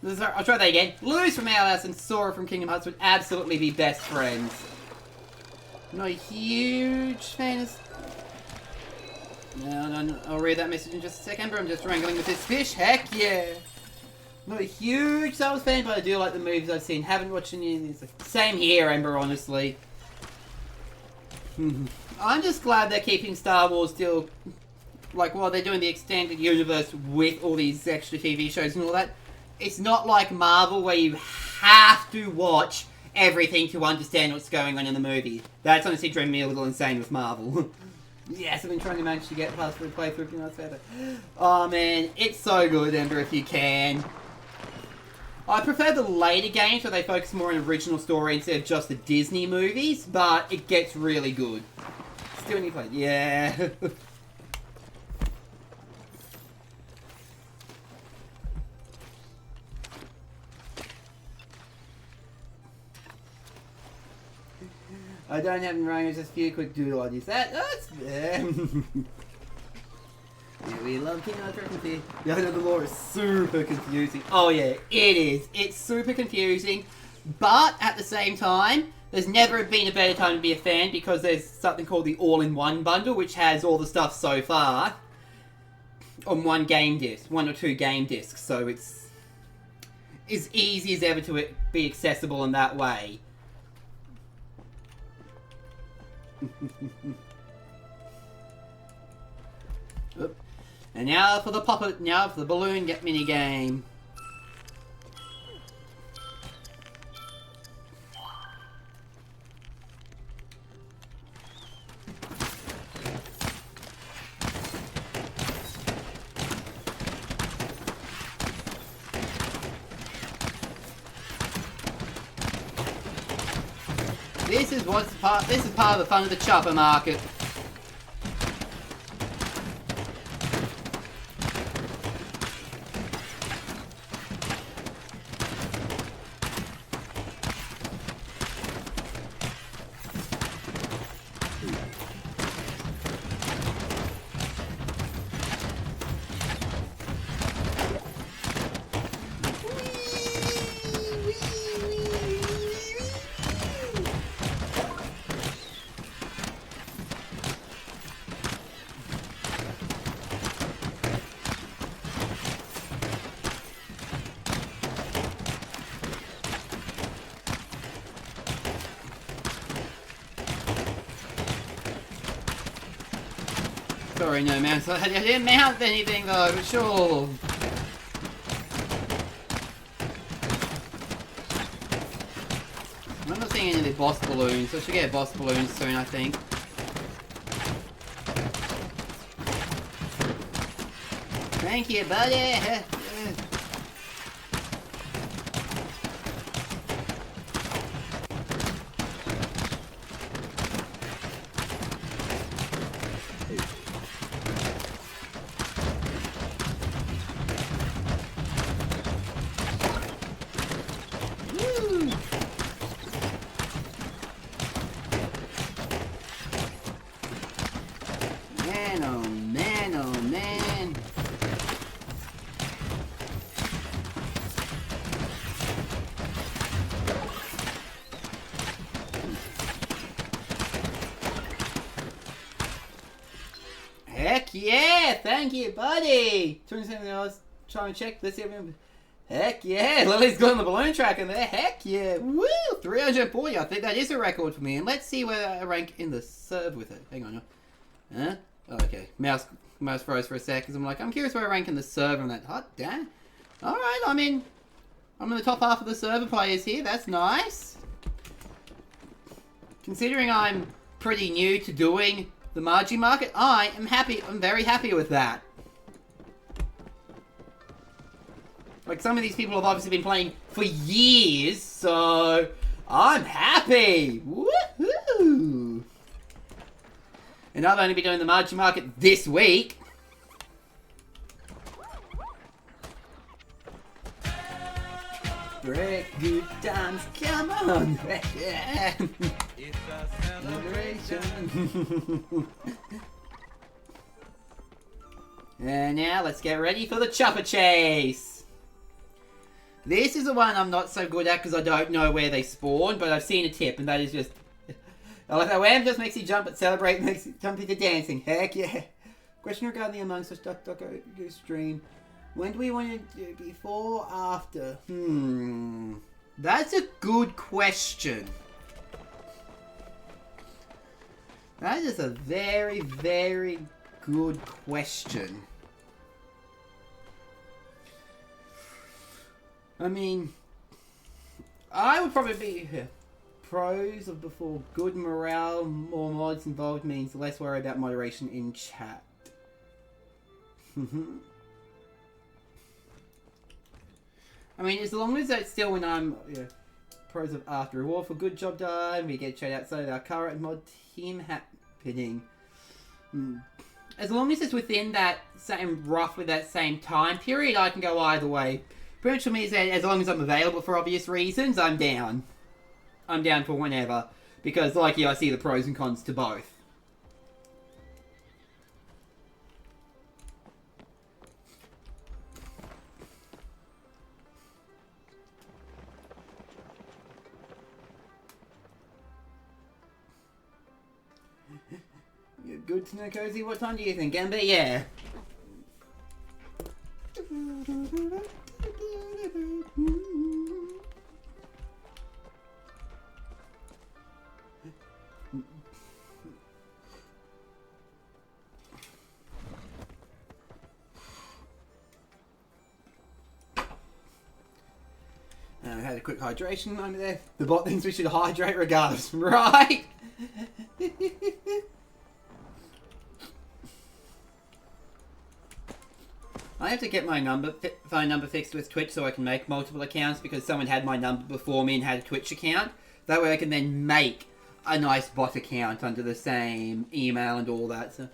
I'll try that again. Luz from Alice and Sora from Kingdom Hearts would absolutely be best friends. I'm not a huge fan of. No, I'll read that message in just a second. But I'm just wrangling with this fish. Heck yeah! Not a huge Star Wars fan, but I do like the movies I've seen. Haven't watched any of these. Same here, Ember, honestly. I'm just glad they're keeping Star Wars still, like, while they're doing the extended universe with all these extra TV shows and all that. It's not like Marvel where you have to watch everything to understand what's going on in the movie. That's honestly driven me a little insane with Marvel. Yes, I've been trying to manage to get past the playthrough. That's better. Oh man, it's so good, Ember, if you can. I prefer the later games where they focus more on original story instead of just the Disney movies, but it gets really good. Still need to play. Yeah. I don't have any rhymes, just a few quick doodle ideas. That's yeah, we love King Arthur confusing. Yeah, I know the lore is super confusing. Oh yeah, it is. It's super confusing, but at the same time, there's never been a better time to be a fan because there's something called the All-in-One bundle, which has all the stuff so far on one game disc, 1 or 2 game discs. So it's as easy as ever to be accessible in that way. And now for the balloon mini game. This is part of the fun of the chopper market. Sorry, no man. So I didn't mount anything though, but sure. I'm not seeing any of the boss balloons, so I should get boss balloons soon, I think. Thank you, buddy. man, oh man, oh man. Heck yeah! Thank you, buddy! $27, trying to check. Let's see if we... Heck yeah! Lily's got on the balloon track in there. Heck yeah! Woo! 340. I think that is a record for me. And let's see where I rank in the serve with it. Hang on. Huh? Oh, okay. Mouse froze for a sec because I'm curious where I rank in the serve on that. Hot damn. Alright, I'm in the top half of the server players here. That's nice. Considering I'm pretty new to doing the Maji Market, I am happy. I'm very happy with that. Like, some of these people have obviously been playing for years, so I'm happy. Woohoo! And I've only been doing the Maji Market this week. Great good times, come on! Yeah. It's a celebration. And now let's get ready for the chopper chase. This is the one I'm not so good at because I don't know where they spawn, but I've seen a tip, and that is just... I like how Wham just makes you jump, but Celebrate makes you jump into dancing. Heck yeah. Question regarding the Amongst Us Go stream. When do we want to do before or after? That's a good question. That is a very, very good question. I mean, I would probably be pros of before good morale, more mods involved means less worry about moderation in chat. I mean, as long as that's still when I'm pros of after reward for good job done, we get chat outside our current mod team happening. As long as it's within that same, roughly that same time period, I can go either way. Pretty much for me is that as long as I'm available for obvious reasons, I'm down. I'm down for whenever. Because, like you, I see the pros and cons to both. You're good to know, Cozy. What time do you think, Amber? Yeah. I had a quick hydration moment there. The bot thinks we should hydrate regardless, right? I have to get my phone number fixed with Twitch so I can make multiple accounts because someone had my number before me and had a Twitch account. That way I can then make a nice bot account under the same email and all that. So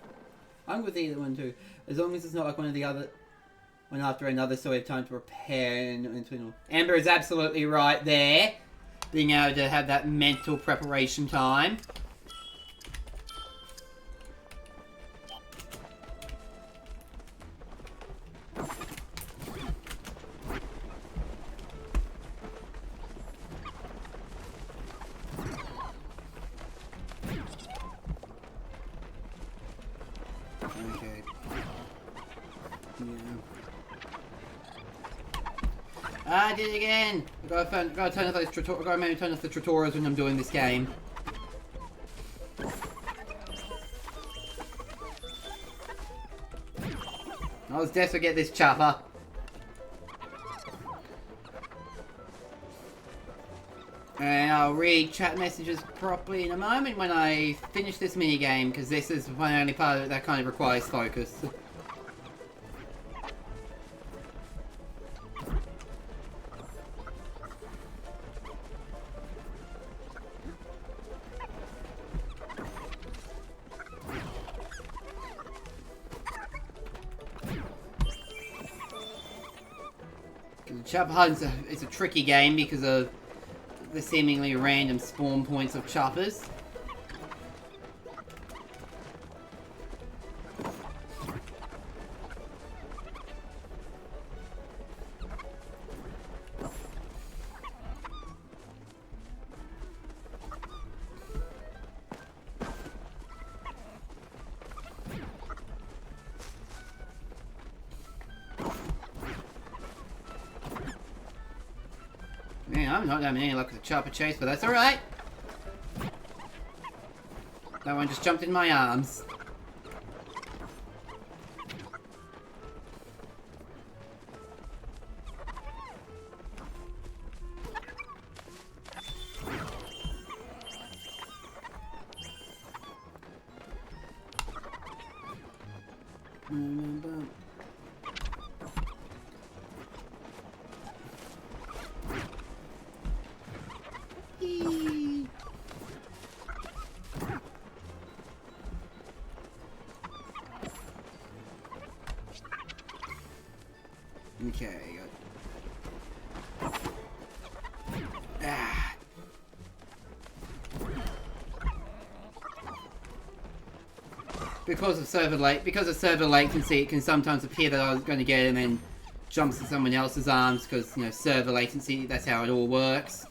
I'm with either one too. As long as it's not like one after another so we have time to prepare. Amber is absolutely right there. Being able to have that mental preparation time. Okay. Yeah. I did it again! Gotta turn off those gotta turn off the tutorials when I'm doing this game. I was desperate to get this chopper. And I'll read chat messages properly in a moment when I finish this minigame, because this is the only part of it that kind of requires focus. Chopper Hunt is a tricky game because of the seemingly random spawn points of choppers. I'm not having any luck with the chopper chase, but that's alright. That one just jumped in my arms. Okay, Because of server latency, it can sometimes appear that I was going to get him and jumps in someone else's arms because, you know, server latency, that's how it all works.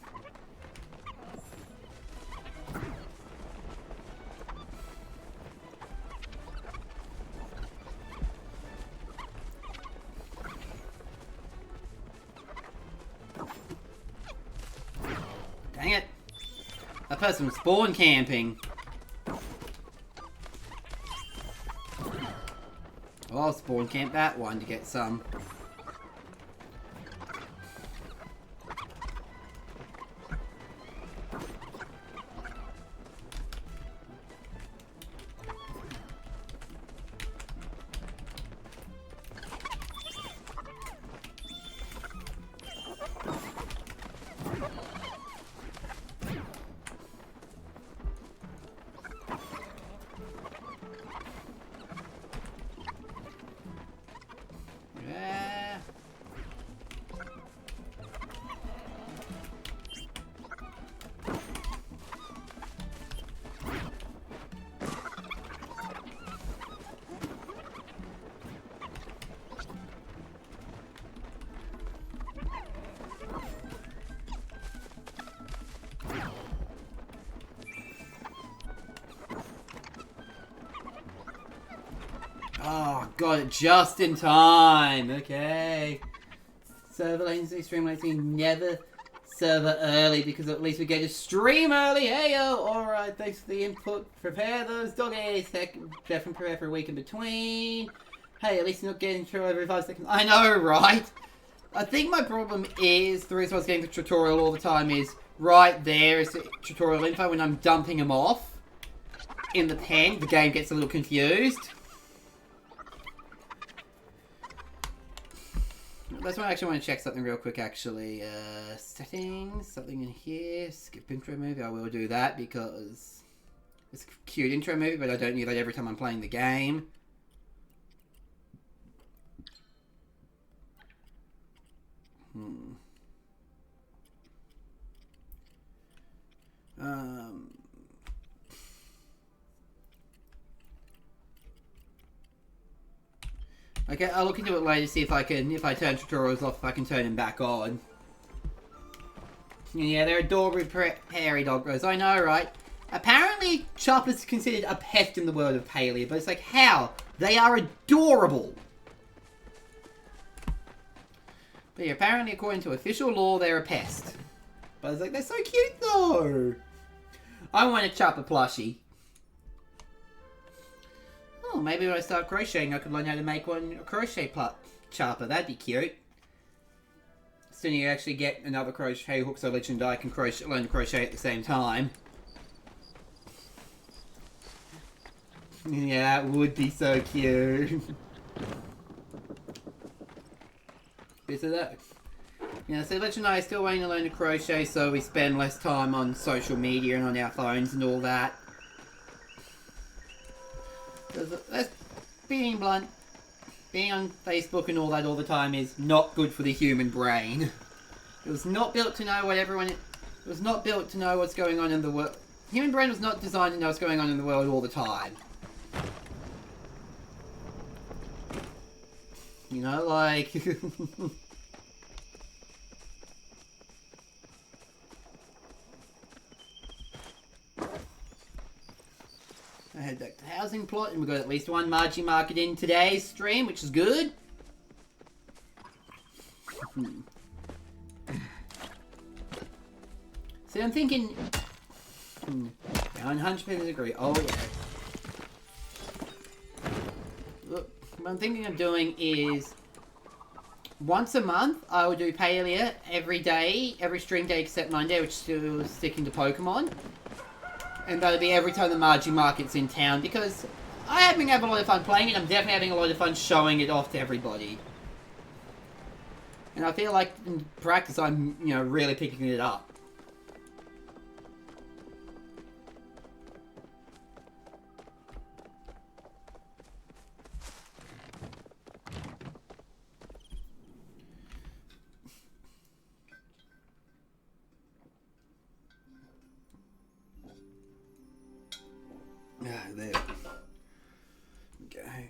Dang it. That person was spawn camping. Well, I'll spawn camp that one to get some. Oh, got it just in time. Okay. Server latency, stream latency, never server early because at least we get to stream early. Hey yo! Alright, thanks for the input. Prepare those doggies. Heck, definitely prepare for a week in between. Hey, at least you're not getting through every 5 seconds. I know, right? I think my problem is, the reason I was getting the tutorial all the time is, right there is the tutorial info. When I'm dumping them off in the pen, the game gets a little confused. That's why I actually want to check something real quick, actually. Settings, something in here. Skip intro movie. I will do that because it's a cute intro movie, but I don't need that every time I'm playing the game. Okay, I'll look into it later, see if I can, if I turn tutorials off, if I can turn them back on. Yeah, they're adorable hairy doggos, I know, right? Apparently, Chopper's considered a pest in the world of Palia, but it's like, how? They are adorable! But yeah, apparently, according to official law, they're a pest. But it's like, they're so cute, though! I want a Chopper plushie. Oh, maybe when I start crocheting, I could learn how to make one a crochet chopper. That'd be cute. Soon you actually get another crochet hook so Legend and I can learn to crochet at the same time. Yeah, that would be so cute. Bit of that. Yeah, so Legend and I are still waiting to learn to crochet, so we spend less time on social media and on our phones and all that. That's being blunt. Being on Facebook and all that all the time is not good for the human brain. It was not built to know what everyone... It was not built to know what's going on in the world. Human brain was not designed to know what's going on in the world all the time. You know, like... I head back to the housing plot, and we got at least one Maji Market in today's stream, which is good. See, I'm thinking... I 100% agree. Oh, yeah. Look, what I'm thinking of doing is... Once a month, I will do Palia every day, every stream day except Monday, which is still sticking to Pokemon. And that'll be every time the Maji Market's in town, because I have been having a lot of fun playing it. I'm definitely having a lot of fun showing it off to everybody. And I feel like in practice, I'm, you know, really picking it up. There. Okay.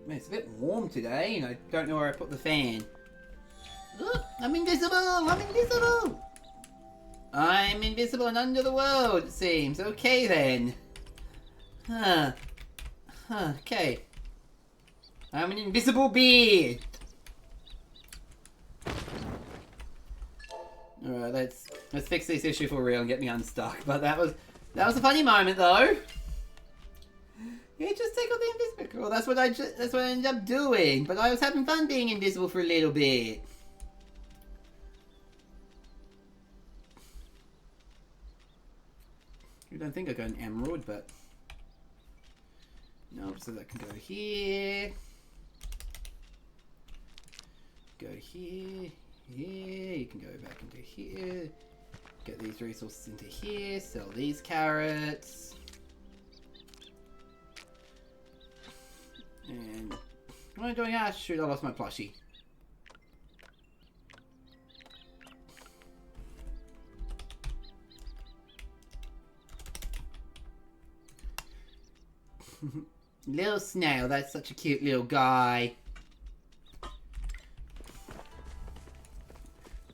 It's a bit warm today, and I don't know where I put the fan. Look, I'm invisible! I'm invisible! I'm invisible and under the world, it seems. Okay, then. Okay. I'm an invisible beard. Alright, let's fix this issue for real and get me unstuck. But that was a funny moment, though. Yeah, just take off the invisible. Well, that's what I ended up doing. But I was having fun being invisible for a little bit. I don't think I got an emerald, but nope. So that can go here. Go here. Here, you can go back into here, get these resources into here, sell these carrots, and what am I doing? Ah, shoot, I lost my plushie. Little snail, that's such a cute little guy.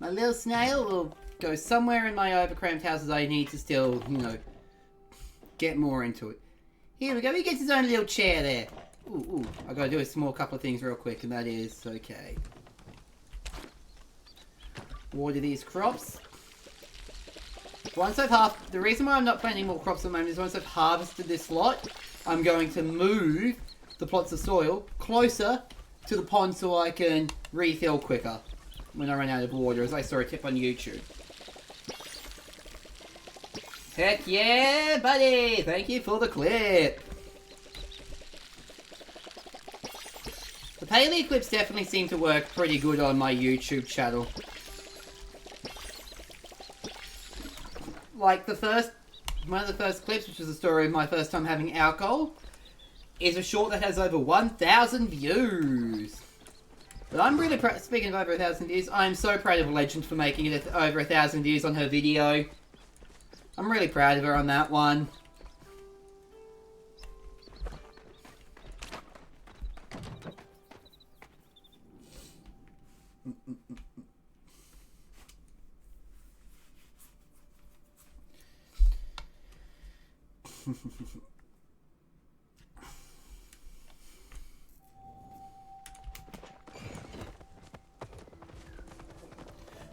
My little snail will go somewhere in my overcramped houses. I need to still, you know, get more into it. Here we go. He gets his own little chair there. Ooh, I gotta do a small couple of things real quick, and that is, okay. Water these crops. Once I've the reason why I'm not planting more crops at the moment is once I've harvested this lot, I'm going to move the plots of soil closer to the pond so I can refill quicker when I run out of water, as I saw a tip on YouTube. Heck yeah, buddy! Thank you for the clip! The Palia clips definitely seem to work pretty good on my YouTube channel. Like one of the first clips, which is the story of my first time having alcohol, is a short that has over 1,000 views. But I'm really proud, speaking of over 1,000 views, I'm so proud of Legend for making it over 1,000 views on her video. I'm really proud of her on that one.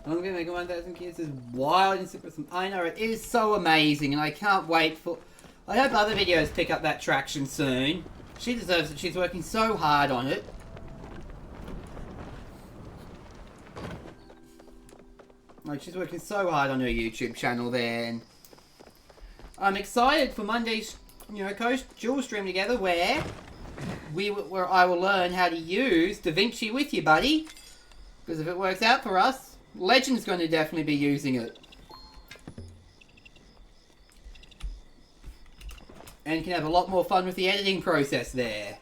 I'm gonna make 1,000 kids is wild and super. I know, it is so amazing, and I can't wait for. I hope other videos pick up that traction soon. She deserves it. She's working so hard on it. Like, she's working so hard on her YouTube channel there, and I'm excited for Monday's, you know, Coach Dual stream together, where I will learn how to use DaVinci with you, buddy. Because if it works out for us, Legend's going to definitely be using it. And can have a lot more fun with the editing process there.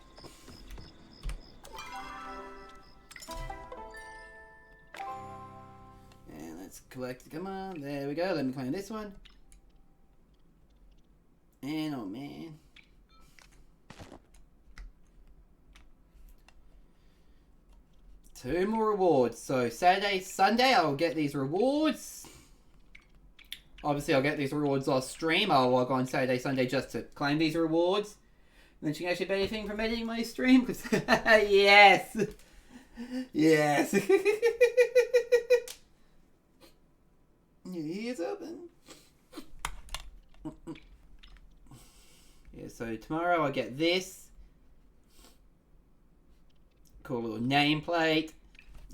And let's collect, come on, there we go, let me claim this one. And oh man. Two more rewards. So Saturday, Sunday, I'll get these rewards. Obviously, I'll get these rewards off stream. I'll log on Saturday, Sunday just to claim these rewards. And then she can actually benefit from editing my stream. Yes. Yes. He is open. Yeah, so tomorrow I get this. Cool little nameplate.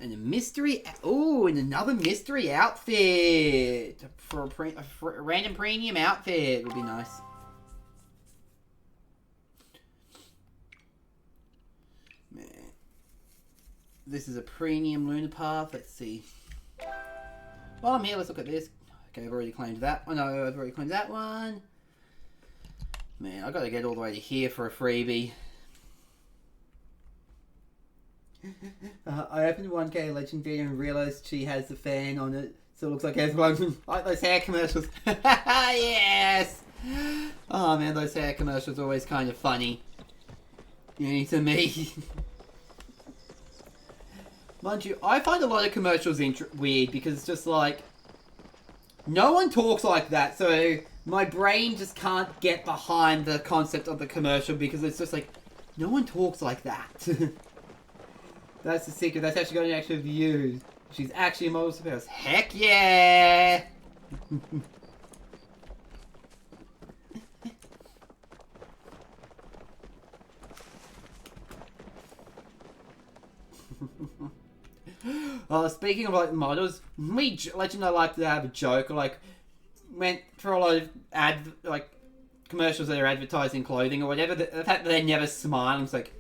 And a mystery... Oh, and another mystery outfit. For a random premium outfit would be nice. Man. This is a premium lunar path. Let's see. While I'm here, let's look at this. Okay, I've already claimed that. Oh no, I've already claimed that one. Man, I gotta get all the way to here for a freebie. I opened 1K Legend video and realised she has the fan on it, so it looks like everyone like those hair commercials. Yes! Oh man, those hair commercials are always kind of funny. You know, to me. Mind you, I find a lot of commercials weird because it's just like, no one talks like that, so my brain just can't get behind the concept of the commercial because it's just like, no one talks like that. That's the secret. That's actually got an extra views. She's actually a model spouse. Heck yeah! Speaking of like models, Legend I like to have a joke. Like, went for a lot of commercials that are advertising clothing or whatever. The fact that they never smile, it's like,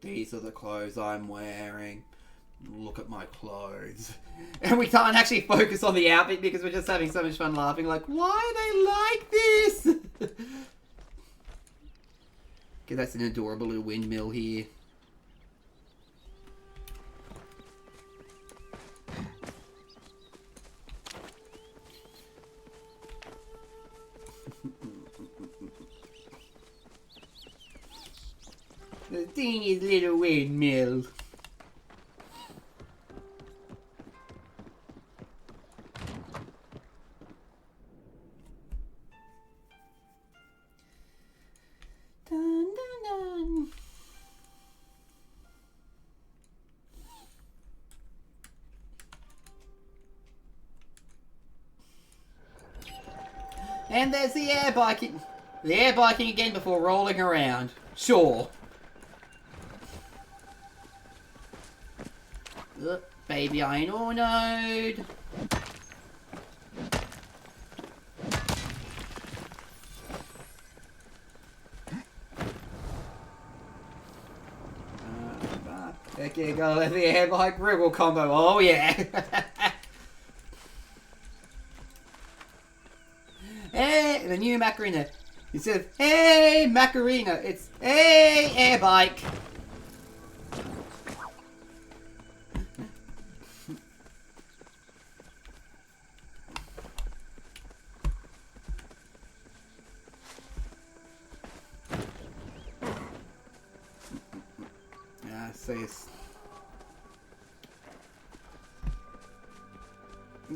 these are the clothes I'm wearing. Look at my clothes. And we can't actually focus on the outfit because we're just having so much fun laughing. Like, why are they like this? Okay, that's an adorable little windmill here. The teeny little windmill. Dun, dun, dun. And there's the air biking. The air biking again before rolling around. Sure. Baby iron ore node. Okay, go let the air bike wriggle combo. Oh yeah. Hey, the new Macarena. Instead of hey Macarena, it's hey air bike.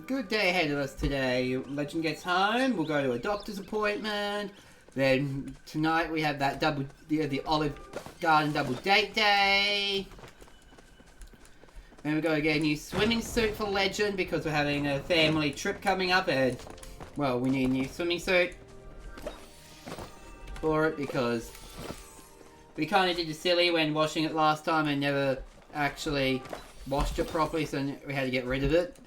Good day ahead of us today. Legend gets home, we'll go to a doctor's appointment. Then tonight we have that the Olive Garden double date day. Then we got to get a new swimming suit for Legend because we're having a family trip coming up and, well, we need a new swimming suit for it because we kind of did the silly when washing it last time and never actually washed it properly, so we had to get rid of it.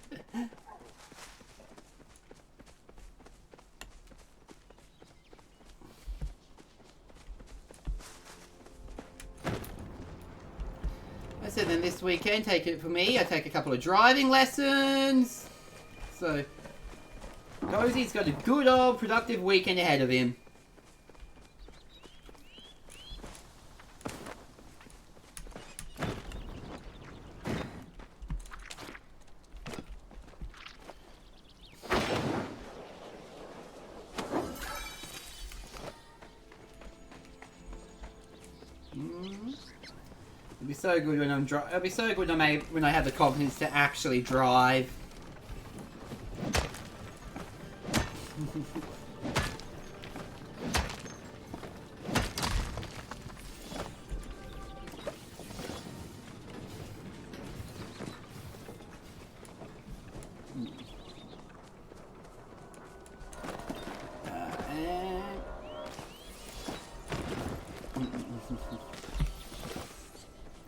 I said then this weekend, take it for me, I take a couple of driving lessons. So, Cozy's got a good old productive weekend ahead of him. It'll be so good when I'm it'll be so good when I have the confidence to actually drive.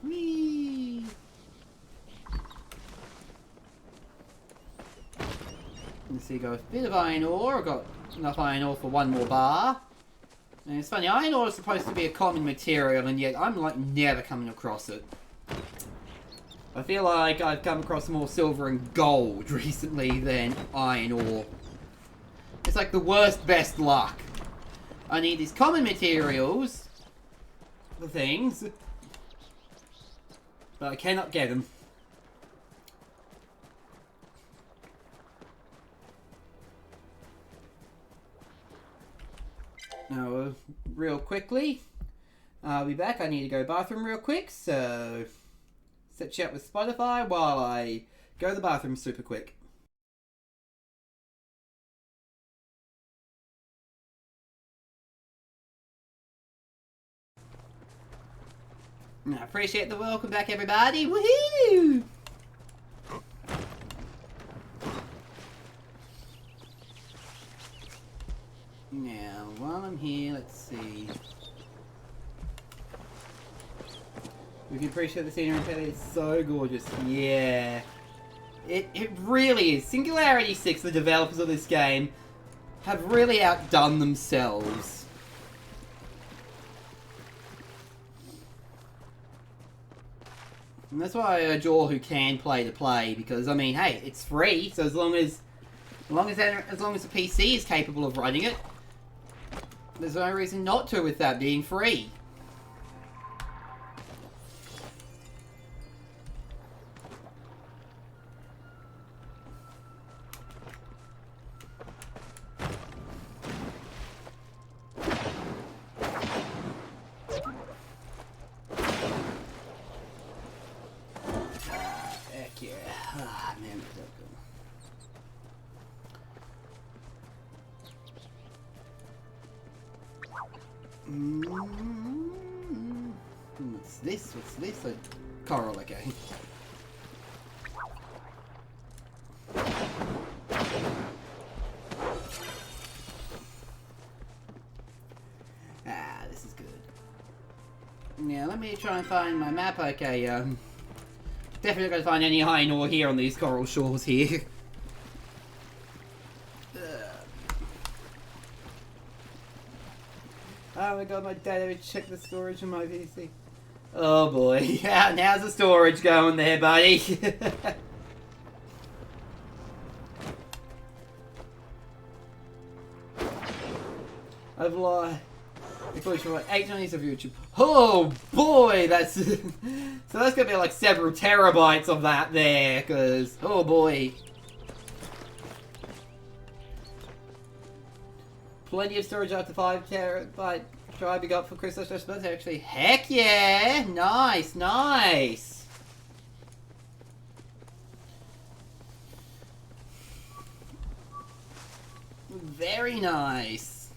Whee! Let's see, got a bit of iron ore. I've got enough iron ore for one more bar. And it's funny, iron ore is supposed to be a common material, and yet I'm like never coming across it. I feel like I've come across more silver and gold recently than iron ore. It's like the worst best luck. I need these common materials for things, but I cannot get them. Now, real quickly, I'll be back. I need to go to the bathroom real quick, so set chat with Spotify while I go to the bathroom super quick. I appreciate the welcome back, everybody. Woohoo! Now, while I'm here, let's see. We can appreciate the scenery in Palia. It's so gorgeous. Yeah. It really is. Singularity 6, the developers of this game, have really outdone themselves. And that's why I urge all who can play to play, because I mean, hey, it's free, so as long as the PC is capable of running it, there's no reason not to with that being free. Heck yeah. Ah, man, that's so good. What's this? What's this? A coral, okay. Ah, this is good. Now, let me try and find my map. Okay, definitely not going to find any iron ore here on these coral shores here. Oh my god, my dad ever checked the storage on my PC. Oh boy, yeah, how's the storage going there, buddy? I've lost like 8 minutes of YouTube. Oh boy, that's so that's gonna be like several terabytes of that there, cause oh boy. Plenty of storage up to 5 terabyte drive we got for Christmas birthday actually. Heck yeah! Nice, nice! Very nice.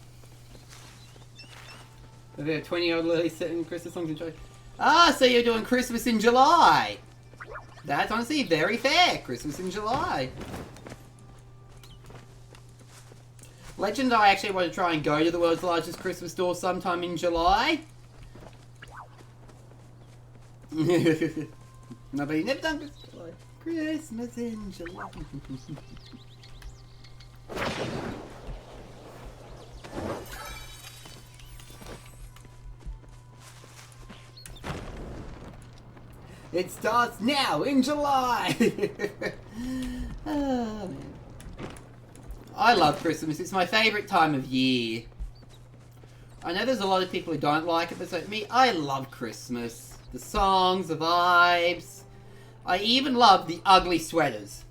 We have 20-year-old Lily sitting Christmas songs in church. Ah, so you're doing Christmas in July. That's honestly very fair. Christmas in July. Legend, I actually want to try and go to the world's largest Christmas store sometime in July. No, but you never done Christmas in July. It starts now in July. Oh, man. I love Christmas. It's my favourite time of year. I know there's a lot of people who don't like it, but like me, I love Christmas. The songs, the vibes. I even love the ugly sweaters.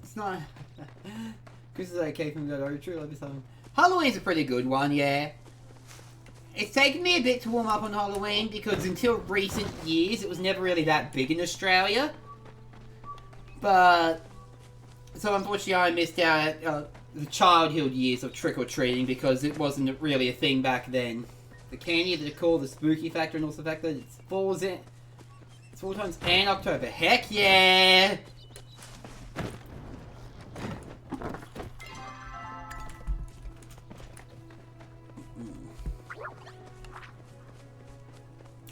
It's not... Christmas is okay from the true love this time. Halloween's a pretty good one, yeah. It's taken me a bit to warm up on Halloween because until recent years it was never really that big in Australia. But so unfortunately I missed out the childhood years of trick-or-treating because it wasn't really a thing back then. The candy, the decor, the spooky factor, and also the fact that it falls in It's 4 times and October. Heck yeah!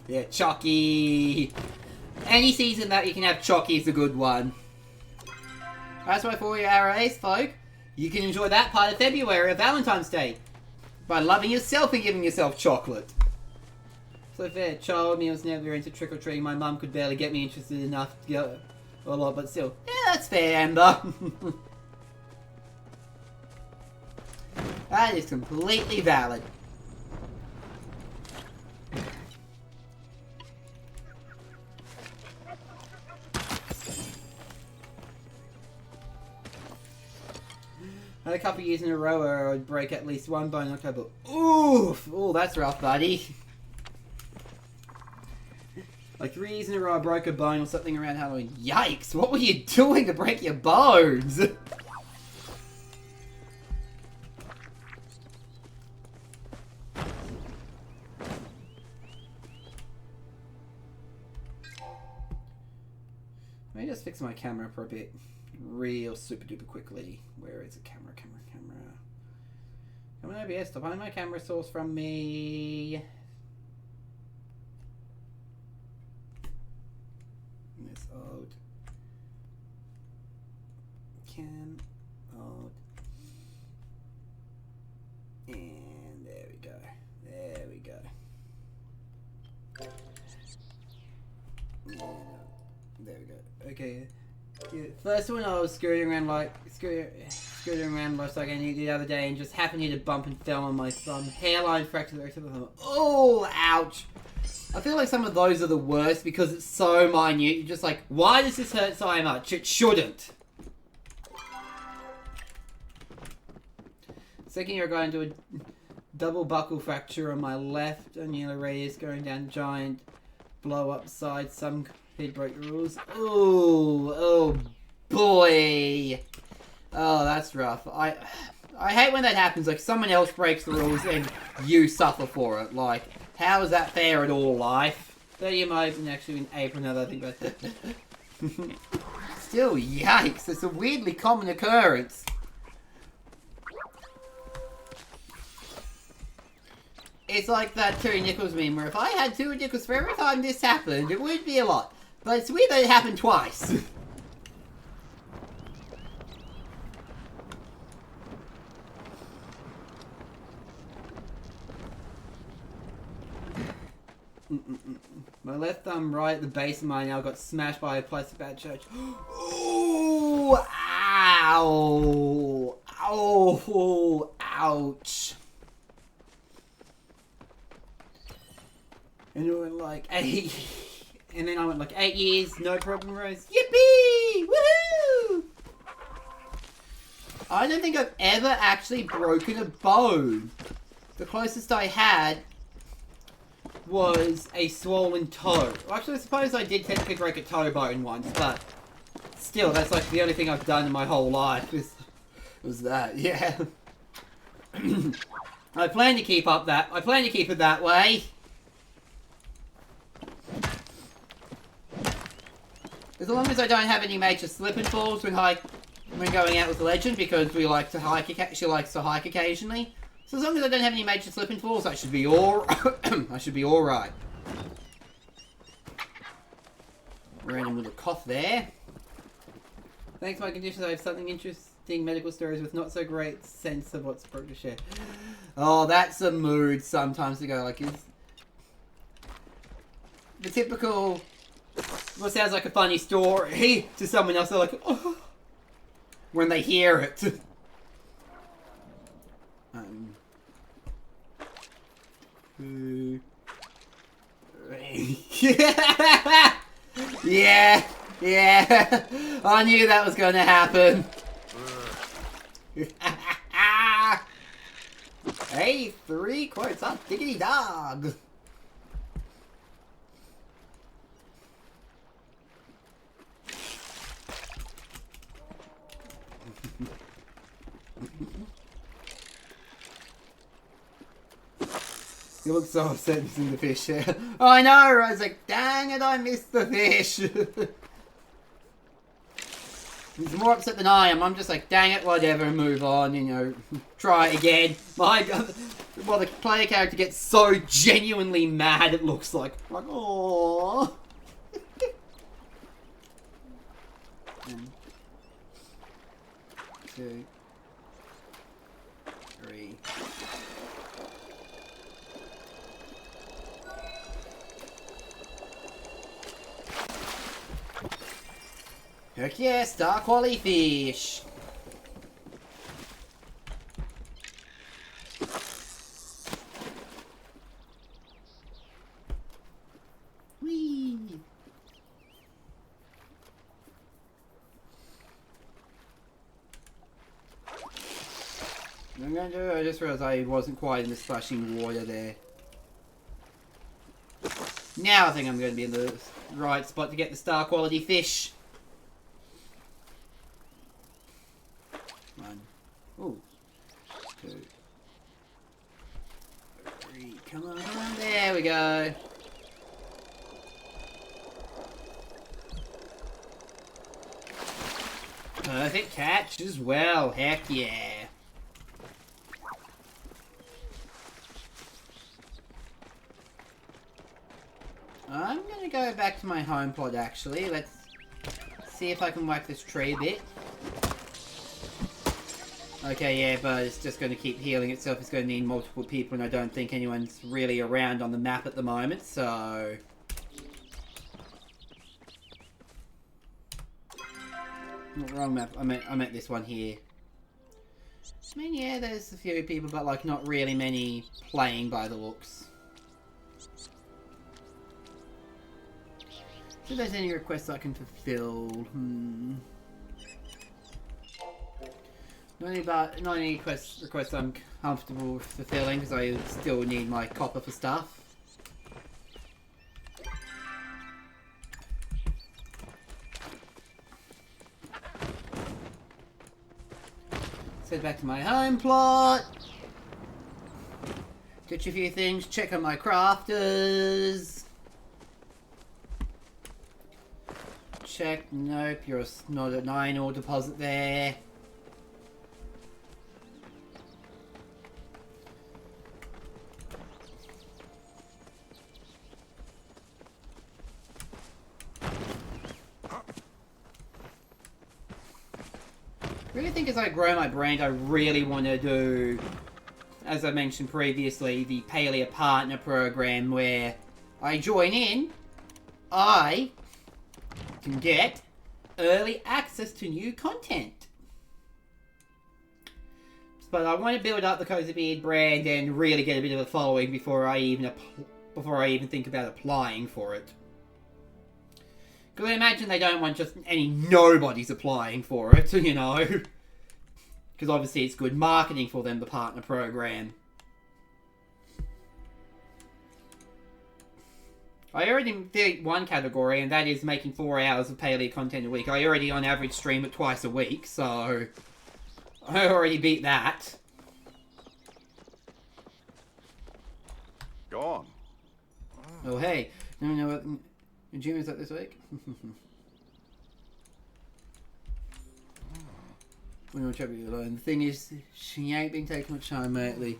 Yeah, Chucky! Any season that you can have Chucky is a good one. That's why for your RAs, folk, you can enjoy that part of February of Valentine's Day by loving yourself and giving yourself chocolate. So fair, child me, I was never into trick-or-treating. My mum could barely get me interested enough to go a lot, but still. Yeah, that's fair, Amber. That is completely valid. I had a couple of years in a row where I would break at least one bone in October. Oof! Oh, that's rough, buddy. Like 3 years in a row I broke a bone or something around Halloween. Yikes! What were you doing to break your bones? Let me just fix my camera for a bit. Real super duper quickly. Where is it? Camera. Come on OBS, stop hiding my camera source from me. This old cam old. And there we go. There we go. There we go. Okay. Yeah, first one I was scooting around like the other day and just happened to hit a bump and fell on my thumb. Hairline fracture the rest of the thumb. Oh, ouch! I feel like some of those are the worst because it's so minute. You're just like, why does this hurt so much? It shouldn't. Second year I got into a double buckle fracture on my left annular radius going down giant blow up side. Some he'd break the rules. Oh boy. Oh, that's rough. I hate when that happens. Like, someone else breaks the rules and you suffer for it. Like, how is that fair at all, life? 30 miles and actually in April now that I think about it. Still, yikes. It's a weirdly common occurrence. It's like that Terry Nichols meme where if I had 2 nickels for every time this happened, it would be a lot. But it's weird that it happened twice. My left thumb right at the base of my nail got smashed by a plastic bat church. Ooh! Ow! Oh! Ouch! And it went like 8... And then I went like 8 years, no problem, Rose. Yippee! Woohoo! I don't think I've ever actually broken a bone. The closest I had was a swollen toe. Well, actually, I suppose I did technically break a toe bone once, but still, that's like the only thing I've done in my whole life was that, yeah. I plan to keep it that way. As long as I don't have any major slip and falls when going out with the legend, because we like to hike. She likes to hike occasionally. So as long as I don't have any major slip and falls, I should be all. I should be all right. Random little cough there. Thanks for my conditions. I have something interesting medical stories with not so great sense of what's appropriate to share. Oh, that's a mood sometimes to go like is the typical. What sounds like a funny story to someone else, they're like, oh, when they hear it. Yeah. I knew that was going to happen. Hey, 3 quotes on diggity dog. You look so upset missing the fish. Oh, I know. I was like, dang it, I missed the fish. He's more upset than I am. I'm just like, dang it, whatever, move on, you know, try it again. My God. Well, the player character gets so genuinely mad, it looks like. Like, aww. 1, 2, 3. Heck yeah, star quality fish. Whee! I'm gonna do, I just realized I wasn't quite in the splashing water there. Now I think I'm gonna be in the right spot to get the star quality fish. 1, 2, 3. Come on, come on. There we go. Perfect catch as well. Heck yeah. I'm gonna go back to my home pod actually. Let's see if I can whack this tree a bit. Okay, yeah, but it's just going to keep healing itself. It's going to need multiple people, and I don't think anyone's really around on the map at the moment, so... Wrong map. I meant this one here. I mean, yeah, there's a few people, but, like, not really many playing by the looks. So if there's any requests I can fulfill, Not any requests I'm comfortable fulfilling because I still need my copper for stuff. Let's head back to my home plot. Ditch a few things, check on my crafters. Check, nope, you're not a 9 ore deposit there. I really think as I grow my brand, I really want to do, as I mentioned previously, the Palia Partner Program where I join in, I can get early access to new content. But I want to build up the Cozy Beard brand and really get a bit of a following before I even think about applying for it. Because I imagine they don't want just any nobodies applying for it, you know. Because obviously it's good marketing for them, the partner program. I already did one category, and that is making 4 hours of Palia content a week. I already on average stream it twice a week, so I already beat that. Go on. Oh hey, no, what gym is that this week? The thing is, she ain't been taking much time lately.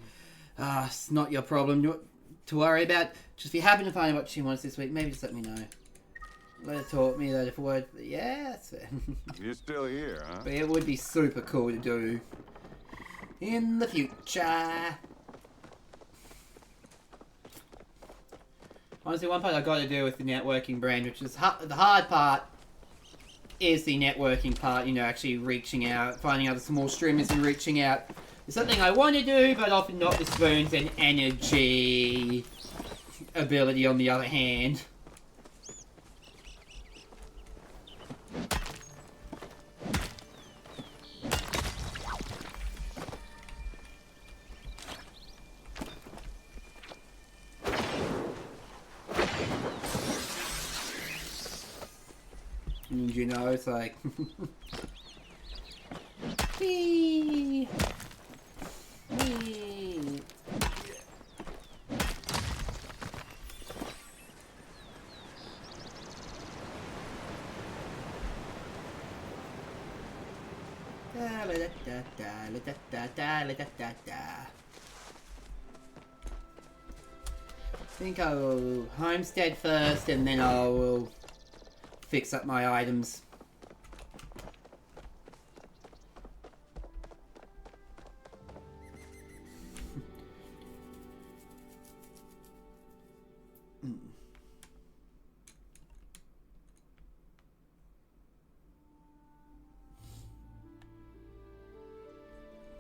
It's not your problem to worry about. Just if you happen to find what she wants this week, maybe just let me know. Let her talk me that if a word. Yeah, that's fair. You're still here, huh? But it would be super cool to do in the future. Honestly, one part I got to do with the networking brand, which is the hard part, is the networking part. You know, actually reaching out, finding other small streamers and reaching out. It's something I want to do, but often not the spoons and energy ability on the other hand. And you know, it's like... Whee! Whee! I think I will homestead first, and then I will fix up my items.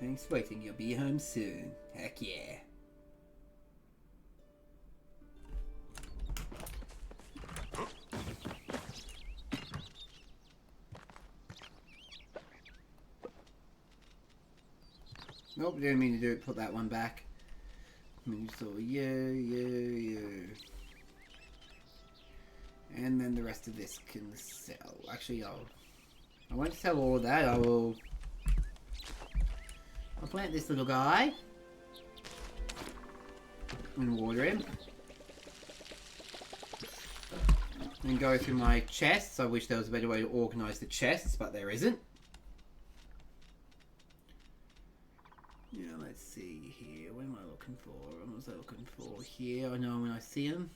Thanks for waiting, you'll be home soon. Heck yeah. Nope, didn't mean to do it. Put that one back. So you. And then the rest of this can sell. Actually, I won't sell all of that. I'll plant this little guy and water him. And go through my chests. I wish there was a better way to organise the chests, but there isn't. Yeah, let's see here. What am I looking for? What was I looking for here? I know when I see them.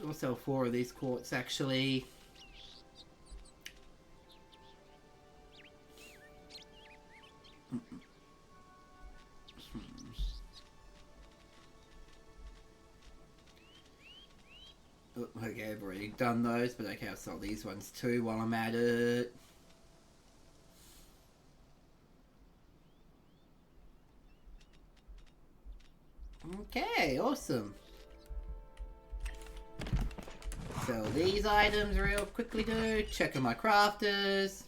I'll sell 4 of these quartz actually. Oh, okay, I've already done those, but okay, I'll sell these ones too while I'm at it. Okay, awesome. Sell these items real quickly too. Check on my crafters.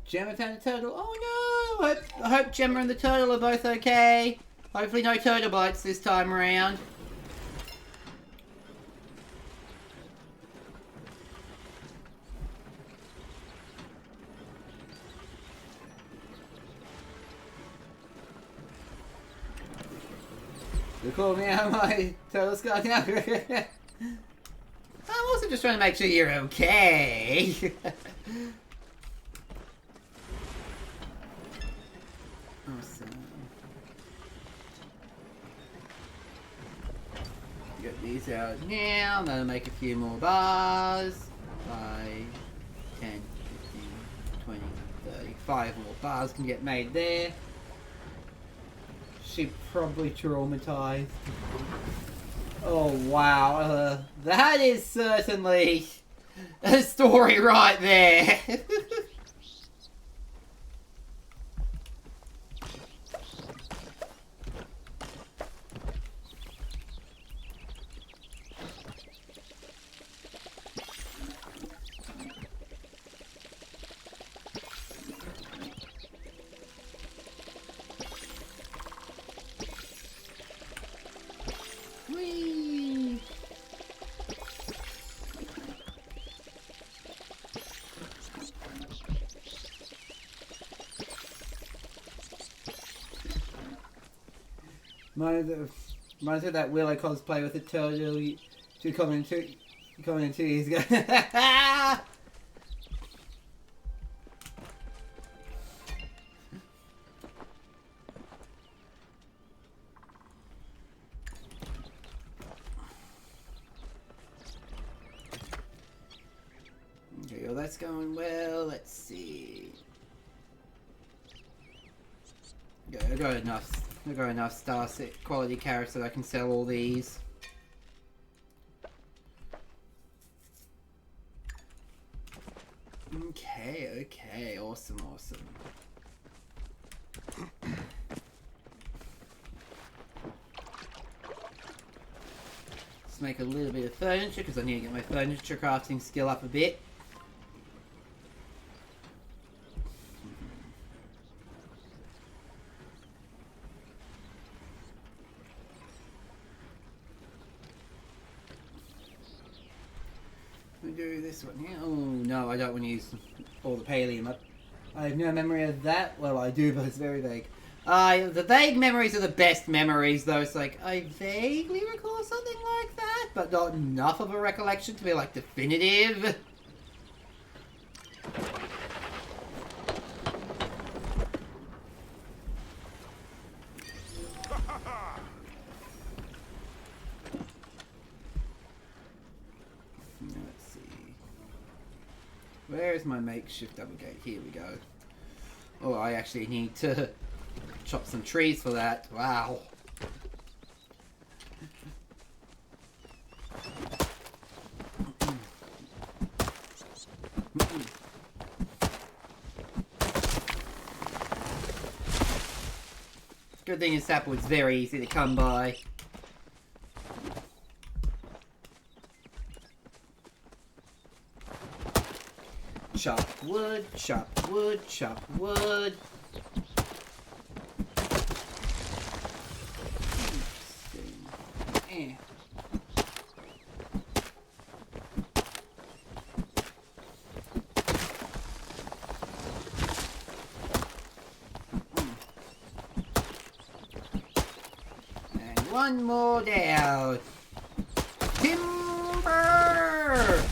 Gemma found a turtle. Oh no! I hope Gemma and the turtle are both okay. Hopefully no turtle bites this time around. You call me out my turtle's gone now. I'm also just trying to make sure you're okay. Awesome. Get these out now. That'll make a few more bars. 5, 10, 15, 20, 30. 5 more bars can get made there. She probably traumatized. Oh wow, that is certainly a story right there. Whee! Reminds me of that Willow cosplay with the turtle coming in 2 years ago. Okay, well that's going well. Let's see. Yeah, I got enough star set quality carrots that I can sell all these. Okay, awesome. Let's make a little bit of furniture because I need to get my furniture crafting skill up a bit. Do this one here. Oh no, I don't want to use all the pallium. I have no memory of that. Well, I do, but it's very vague. The vague memories are the best memories, though. It's like, I vaguely recall something like that, but not enough of a recollection to be, like, definitive. Let's see. Where is my makeshift double gate? Here we go. Oh, I actually need to chop some trees for that. Wow. Good thing is sapwood's very easy to come by. Chop wood, chop wood, chop wood. One more down. Timber!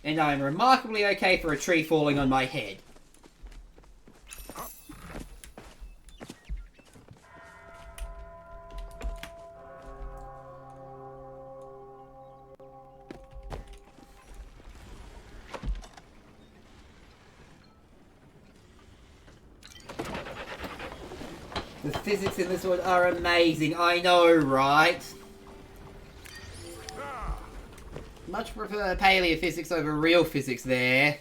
And I'm remarkably okay for a tree falling on my head. The physics in this one are amazing, I know, right? Much prefer Palia physics over real physics there.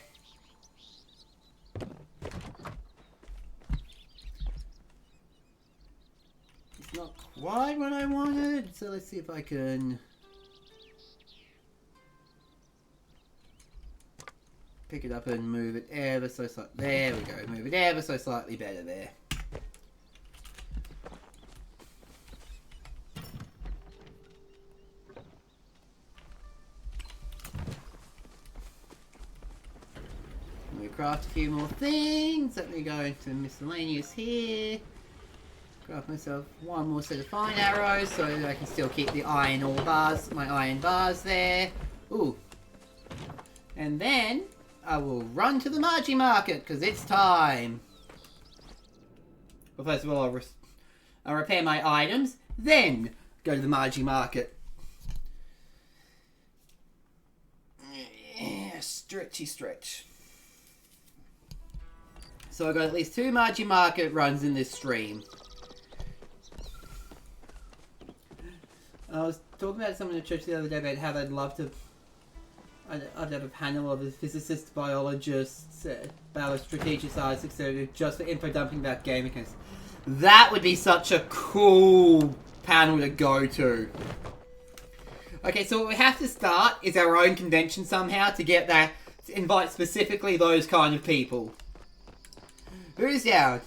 It's not quite what I wanted, so let's see if I can pick it up and move it ever so slightly. There we go, move it ever so slightly better there. Craft a few more things. Let me go into miscellaneous here. Craft myself one more set of fine arrows so that I can still keep the iron ore bars, my iron bars there. Ooh. And then I will run to the Maji Market because it's time. Well, first of all, I'll repair my items, then go to the Maji Market. Yeah, stretchy stretch. So I've got at least 2 Maji Market runs in this stream. I was talking about someone in church the other day about how they'd love to... I'd have a panel of physicists, biologists, biostrategicists, etc. just for info dumping about game mechanics. That would be such a cool panel to go to. Okay, so what we have to start is our own convention somehow to get that... to invite specifically those kind of people. Who's down?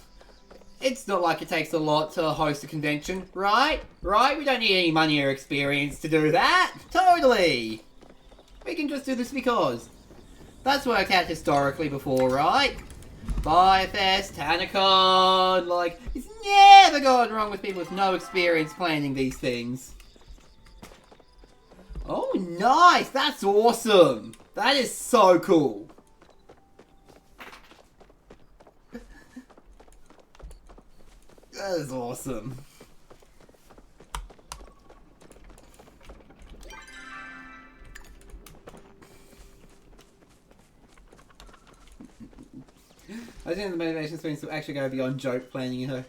It's not like it takes a lot to host a convention, right? Right? We don't need any money or experience to do that. Totally. We can just do this because. That's worked out historically before, right? Firefest, Tanacon, like, it's never gone wrong with people with no experience planning these things. Oh, nice! That's awesome! That is so cool. That is awesome. I think the motivation means to actually go beyond joke planning, you know.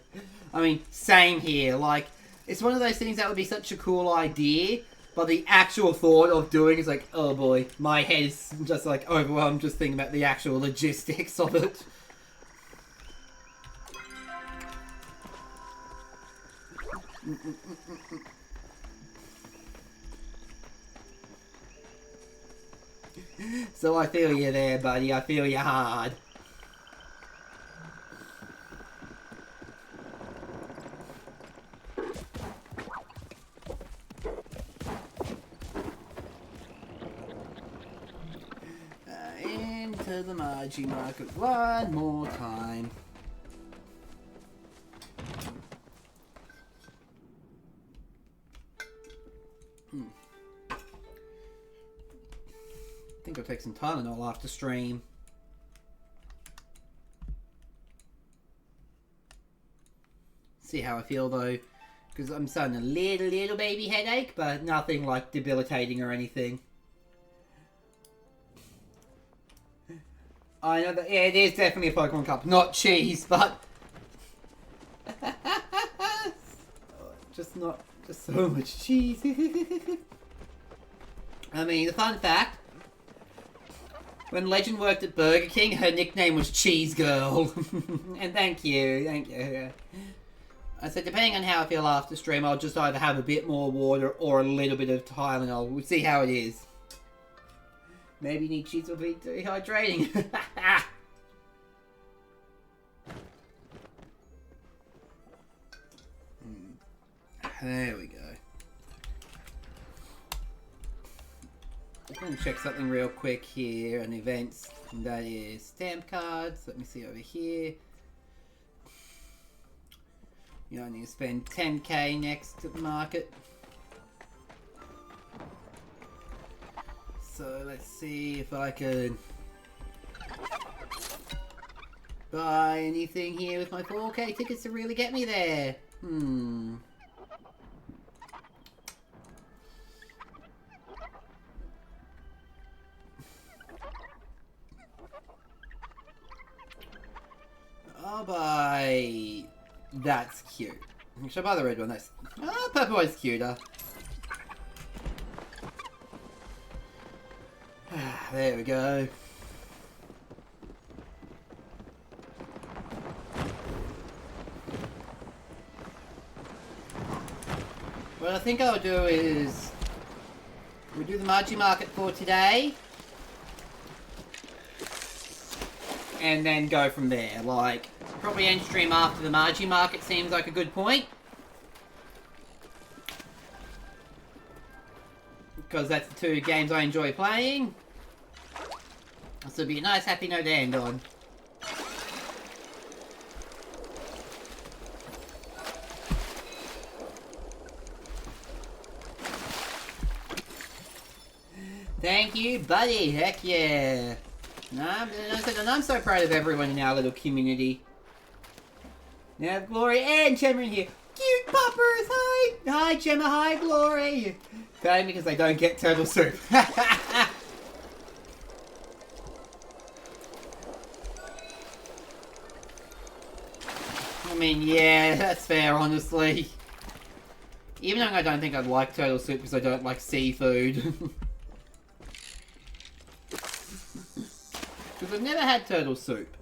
I mean, same here. Like, it's one of those things that would be such a cool idea, but the actual thought of doing is like, oh boy, my head is just like overwhelmed just thinking about the actual logistics of it. So I feel you there, buddy. I feel you hard. Into the Maji Market one more time. I think I'll take some Tylenol after stream. See how I feel though, because I'm starting a little baby headache, but nothing like debilitating or anything. I know that, yeah, it is definitely a Pokemon Cup, not cheese, but just so much cheese. I mean, the fun fact, when Legend worked at Burger King, her nickname was Cheese Girl. And thank you. I said, depending on how I feel after stream, I'll just either have a bit more water or a little bit of Tylenol. We'll see how it is. Maybe you need cheese will be dehydrating. There we go. I'm going to check something real quick here on events. And that is stamp cards. Let me see over here. You only need to spend 10k next to the market. So let's see if I can buy anything here with my 4k tickets to really get me there. I'll buy... That's cute. Should I buy the red one? That's... Oh, purple one's cuter. There we go. What I think I'll do is... We'll do the Maji Market for today. And then go from there. Like, probably end stream after the Maji Market seems like a good point. Because that's the two games I enjoy playing. So it'll be a nice happy note to end on. Thank you, buddy. Heck yeah. And I'm so proud of everyone in our little community. Now, Glory and Gemma in here. Cute poppers, hi! Hi, Gemma, hi, Glory! Okay, because they don't get turtle soup. I mean, yeah, that's fair, honestly. Even though I don't think I'd like turtle soup because I don't like seafood. Because I've never had turtle soup.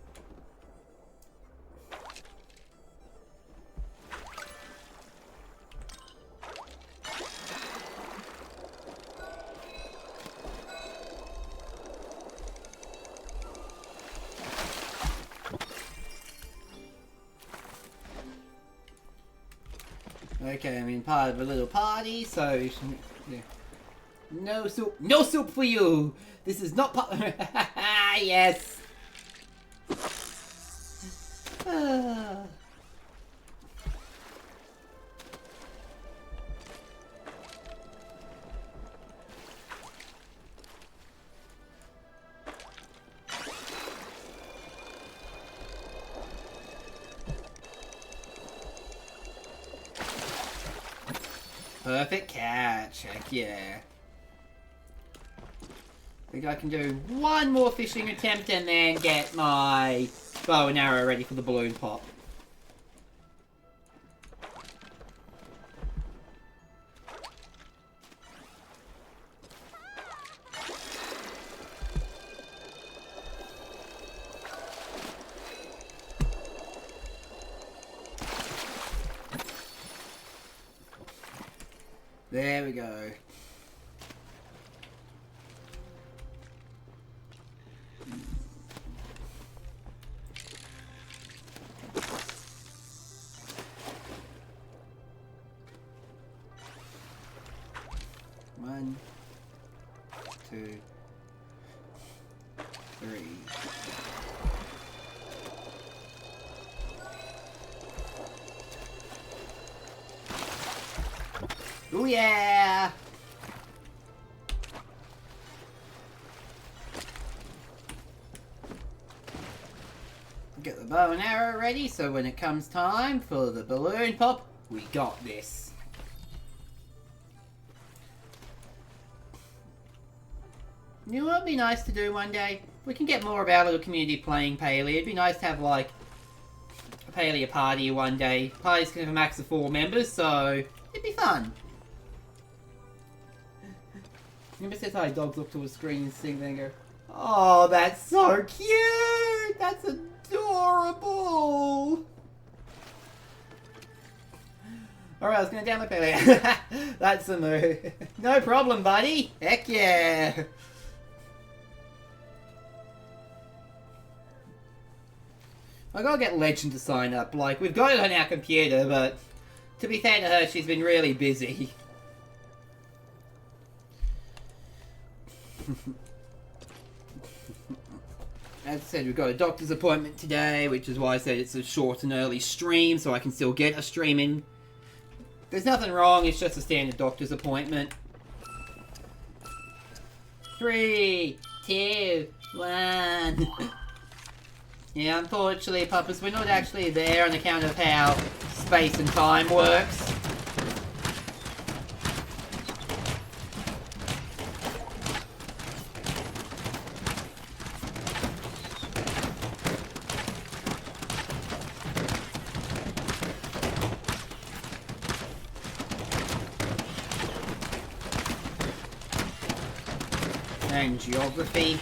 Okay, I'm in part of a little party, so... Yeah. No soup. No soup for you! This is not pop... Yes! Perfect catch. Heck yeah. I think I can do one more fishing attempt and then get my bow and arrow ready for the balloon pop. There we go. One, two, three. Oh yeah! Get the bow and arrow ready so when it comes time for the balloon pop, we got this. You know what would be nice to do one day? We can get more of our little community playing Palia. It'd be nice to have like a Palia party one day. Parties can have a max of 4 members, so it'd be fun. Remember says how dogs look to a screen and sing and go, "Oh, that's so cute! That's adorable!" Alright, I was gonna download Palia. That's the move. No problem, buddy! Heck yeah! I gotta get Legend to sign up. Like, we've got it on our computer, but to be fair to her, she's been really busy. As I said, we've got a doctor's appointment today, which is why I said it's a short and early stream, so I can still get a stream in. There's nothing wrong, it's just a standard doctor's appointment. 3, 2, 1. Yeah, unfortunately, Puppets, we're not actually there on account of how space and time works. And geography.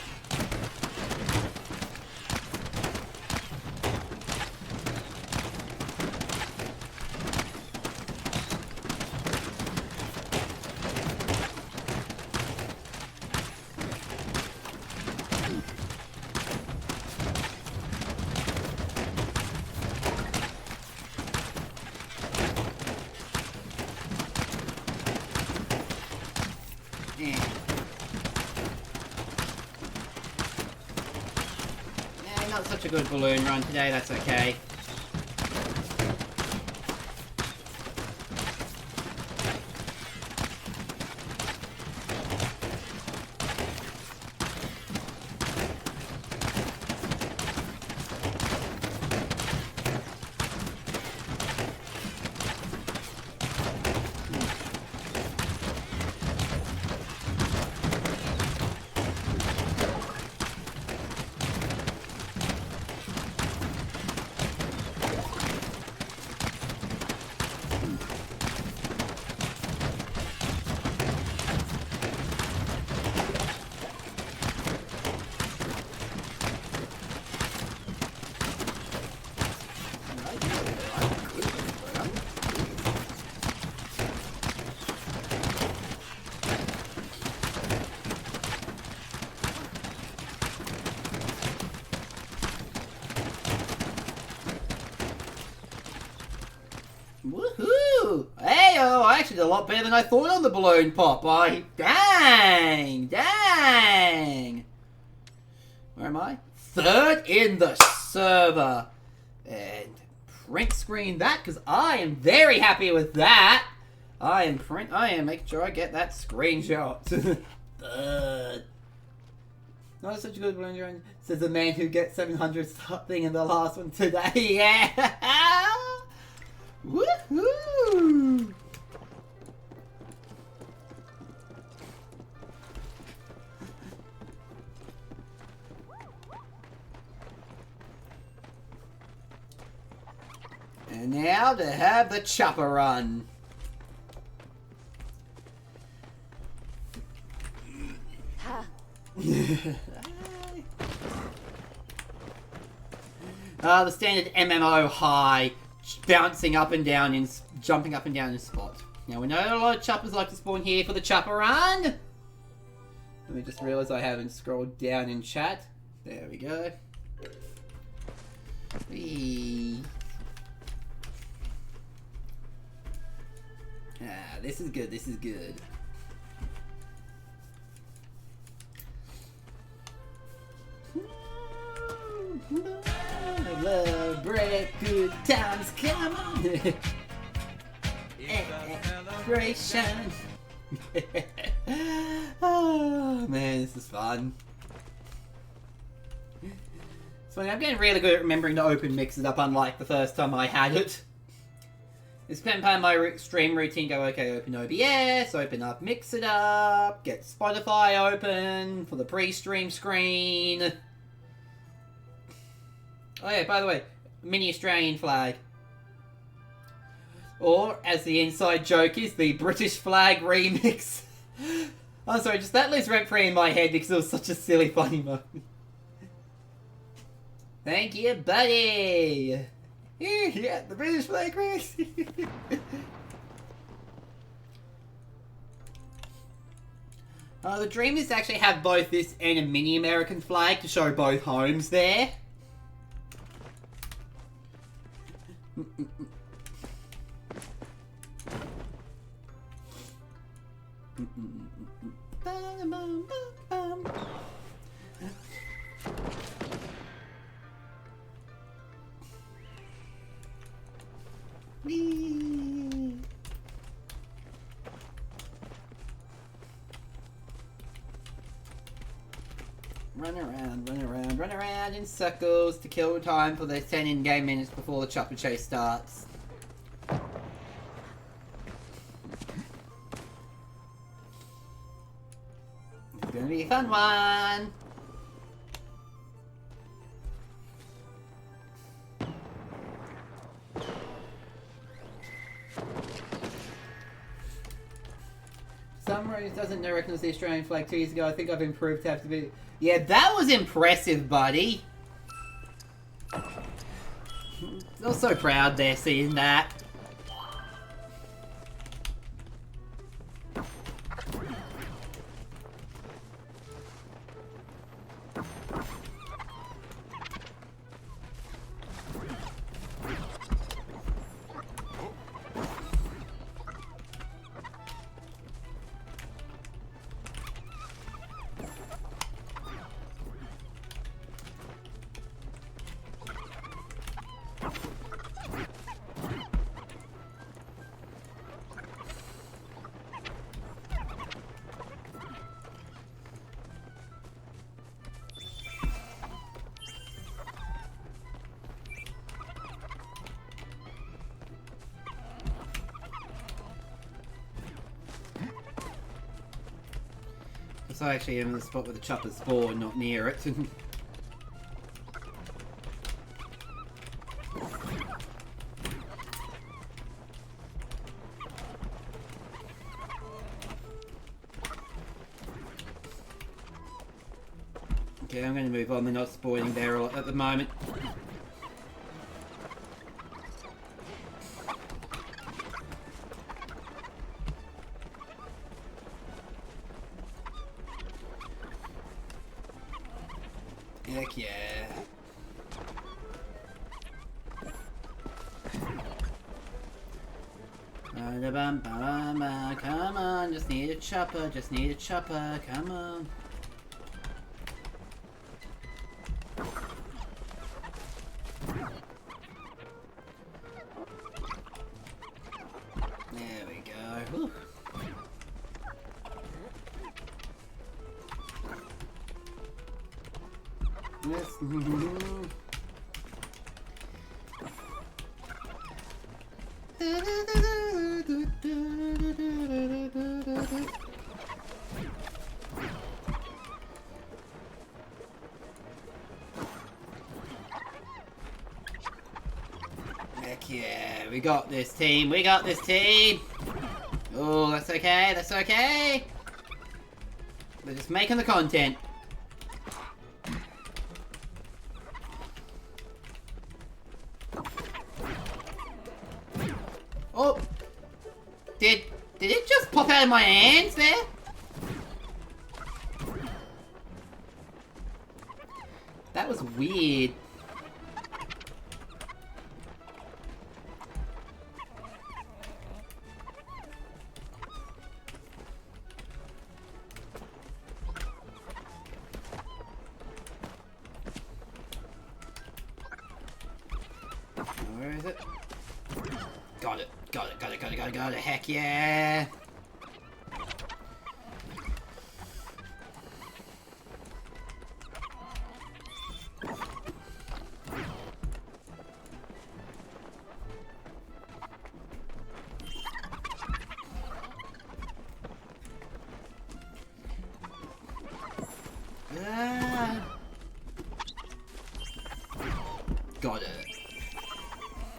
Not such a good balloon run today, that's okay. Woohoo! Hey-oh, I actually did a lot better than I thought on the balloon pop. Dang! Where am I? 3rd in the server. And print screen that, because I am very happy with that. I am making sure I get that screenshot. 3rd. Not such a good balloon run, says the man who gets 700 something in the last one today. Yeah! Woohoo! And now to have the chopper run. The standard MMO high, bouncing up and down in, jumping up and down in spots. Now we know a lot of choppers like to spawn here for the chopper run. Let me just realize I haven't scrolled down in chat. There we go. Whee. This is good, this is good. Celebrate good times coming. Celebration. Oh man, this is fun. So I'm getting really good at remembering to open mixes up, unlike the first time I had it. It's been part of my stream routine. Go, okay, open OBS, open up Mix It Up, get Spotify open for the pre-stream screen. Oh yeah, by the way, mini Australian flag. Or, as the inside joke is, the British flag remix. I'm sorry, just that lives rent-free in my head because it was such a silly, funny moment. Thank you, buddy! Yeah, the British flag remix! The dream is to actually have both this and a mini American flag to show both homes there. Run around in circles to kill time for the 10 in-game minutes before the chopper chase starts. It's gonna be a fun one! Someone who doesn't know recognize the Australian flag 2 years ago, I think I've improved to have to be... Yeah, that was impressive, buddy! I was so proud there seeing that. So I actually am in the spot where the chopper's spawn, not near it. Okay, I'm going to move on. They're not spawning there at the moment. Heck yeah. Come on, just need a chopper, come on. There we go. Whew. Yes. Heck yeah, we got this team, Oh, that's okay. We're just making the content. Oh! Did it just pop out of my hands there? That was weird. Where is it? Got it. Heck yeah.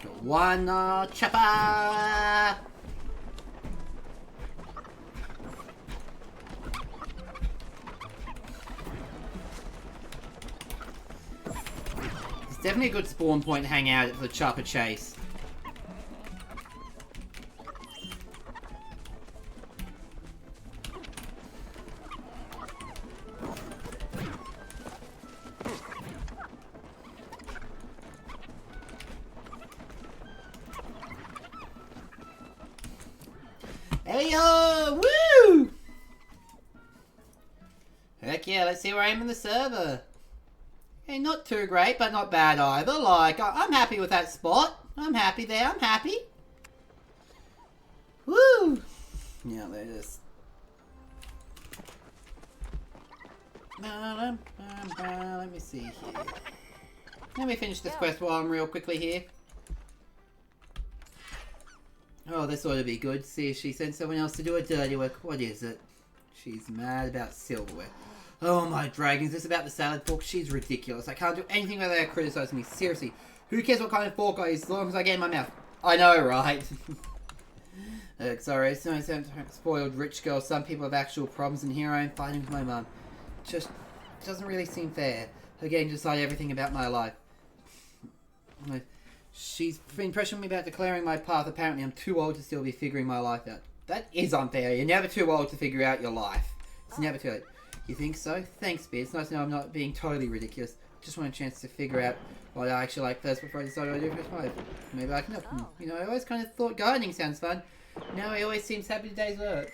Got one chopper. It's definitely a good spawn point to hang out at for the chopper chase. Hey yo! Woo! Heck yeah, let's see where I am in the server. Hey, not too great, but not bad either. Like, I'm happy with that spot. I'm happy there, I'm happy. Woo! Yeah, they're just... Let me see here. Let me finish this quest while I'm real quickly here. Oh, this ought to be good. See if she sent someone else to do a dirty work. What is it? She's mad about silverware. Oh my dragons, this about the salad fork? She's ridiculous. I can't do anything without her criticizing me. Seriously. Who cares what kind of fork I use as long as I get in my mouth? I know, right? Sorry, it's no spoiled rich girl. Some people have actual problems and here I am fighting with my mum. Just doesn't really seem fair. Her getting to decide everything about my life. She's been pressuring me about declaring my path. Apparently I'm too old to still be figuring my life out. That is unfair. You're never too old to figure out your life. It's never too late. You think so? Thanks, Beard. It's nice to know I'm not being totally ridiculous. Just want a chance to figure out what I actually like first before I decide what I do for my life. Maybe I can help. You know, I always kind of thought gardening sounds fun. Now he always seems happy to day's work.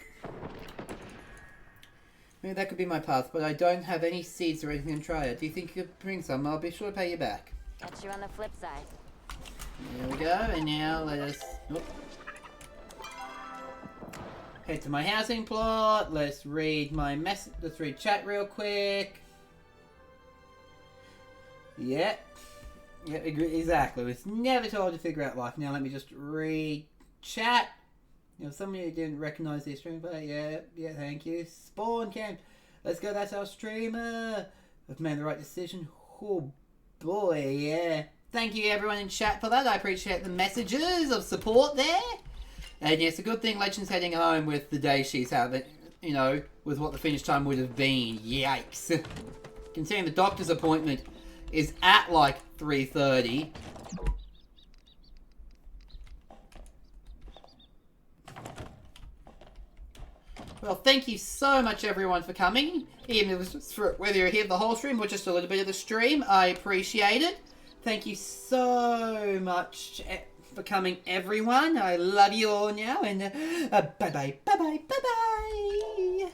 Maybe that could be my path, but I don't have any seeds or anything to try it. Do you think you could bring some? I'll be sure to pay you back. Catch you on the flip side. There we go, and now let us head to my housing plot. Let's read my message. Let's read chat real quick. Yep, exactly. It's never too old to figure out life. Now let me just read chat. You know, some of you didn't recognize the stream, but yeah, thank you. Spawn camp. Let's go. That's our streamer. I've made the right decision. Oh boy, yeah. Thank you everyone in chat for that. I appreciate the messages of support there. And yes, a good thing Legend's heading home with the day she's having, you know, with what the finish time would have been. Yikes. Considering the doctor's appointment is at like 3:30. Well, thank you so much everyone for coming. Even if it was just for whether you're here the whole stream or just a little bit of the stream, I appreciate it. Thank you so much for coming, everyone. I love you all now, and bye-bye, bye-bye, bye-bye.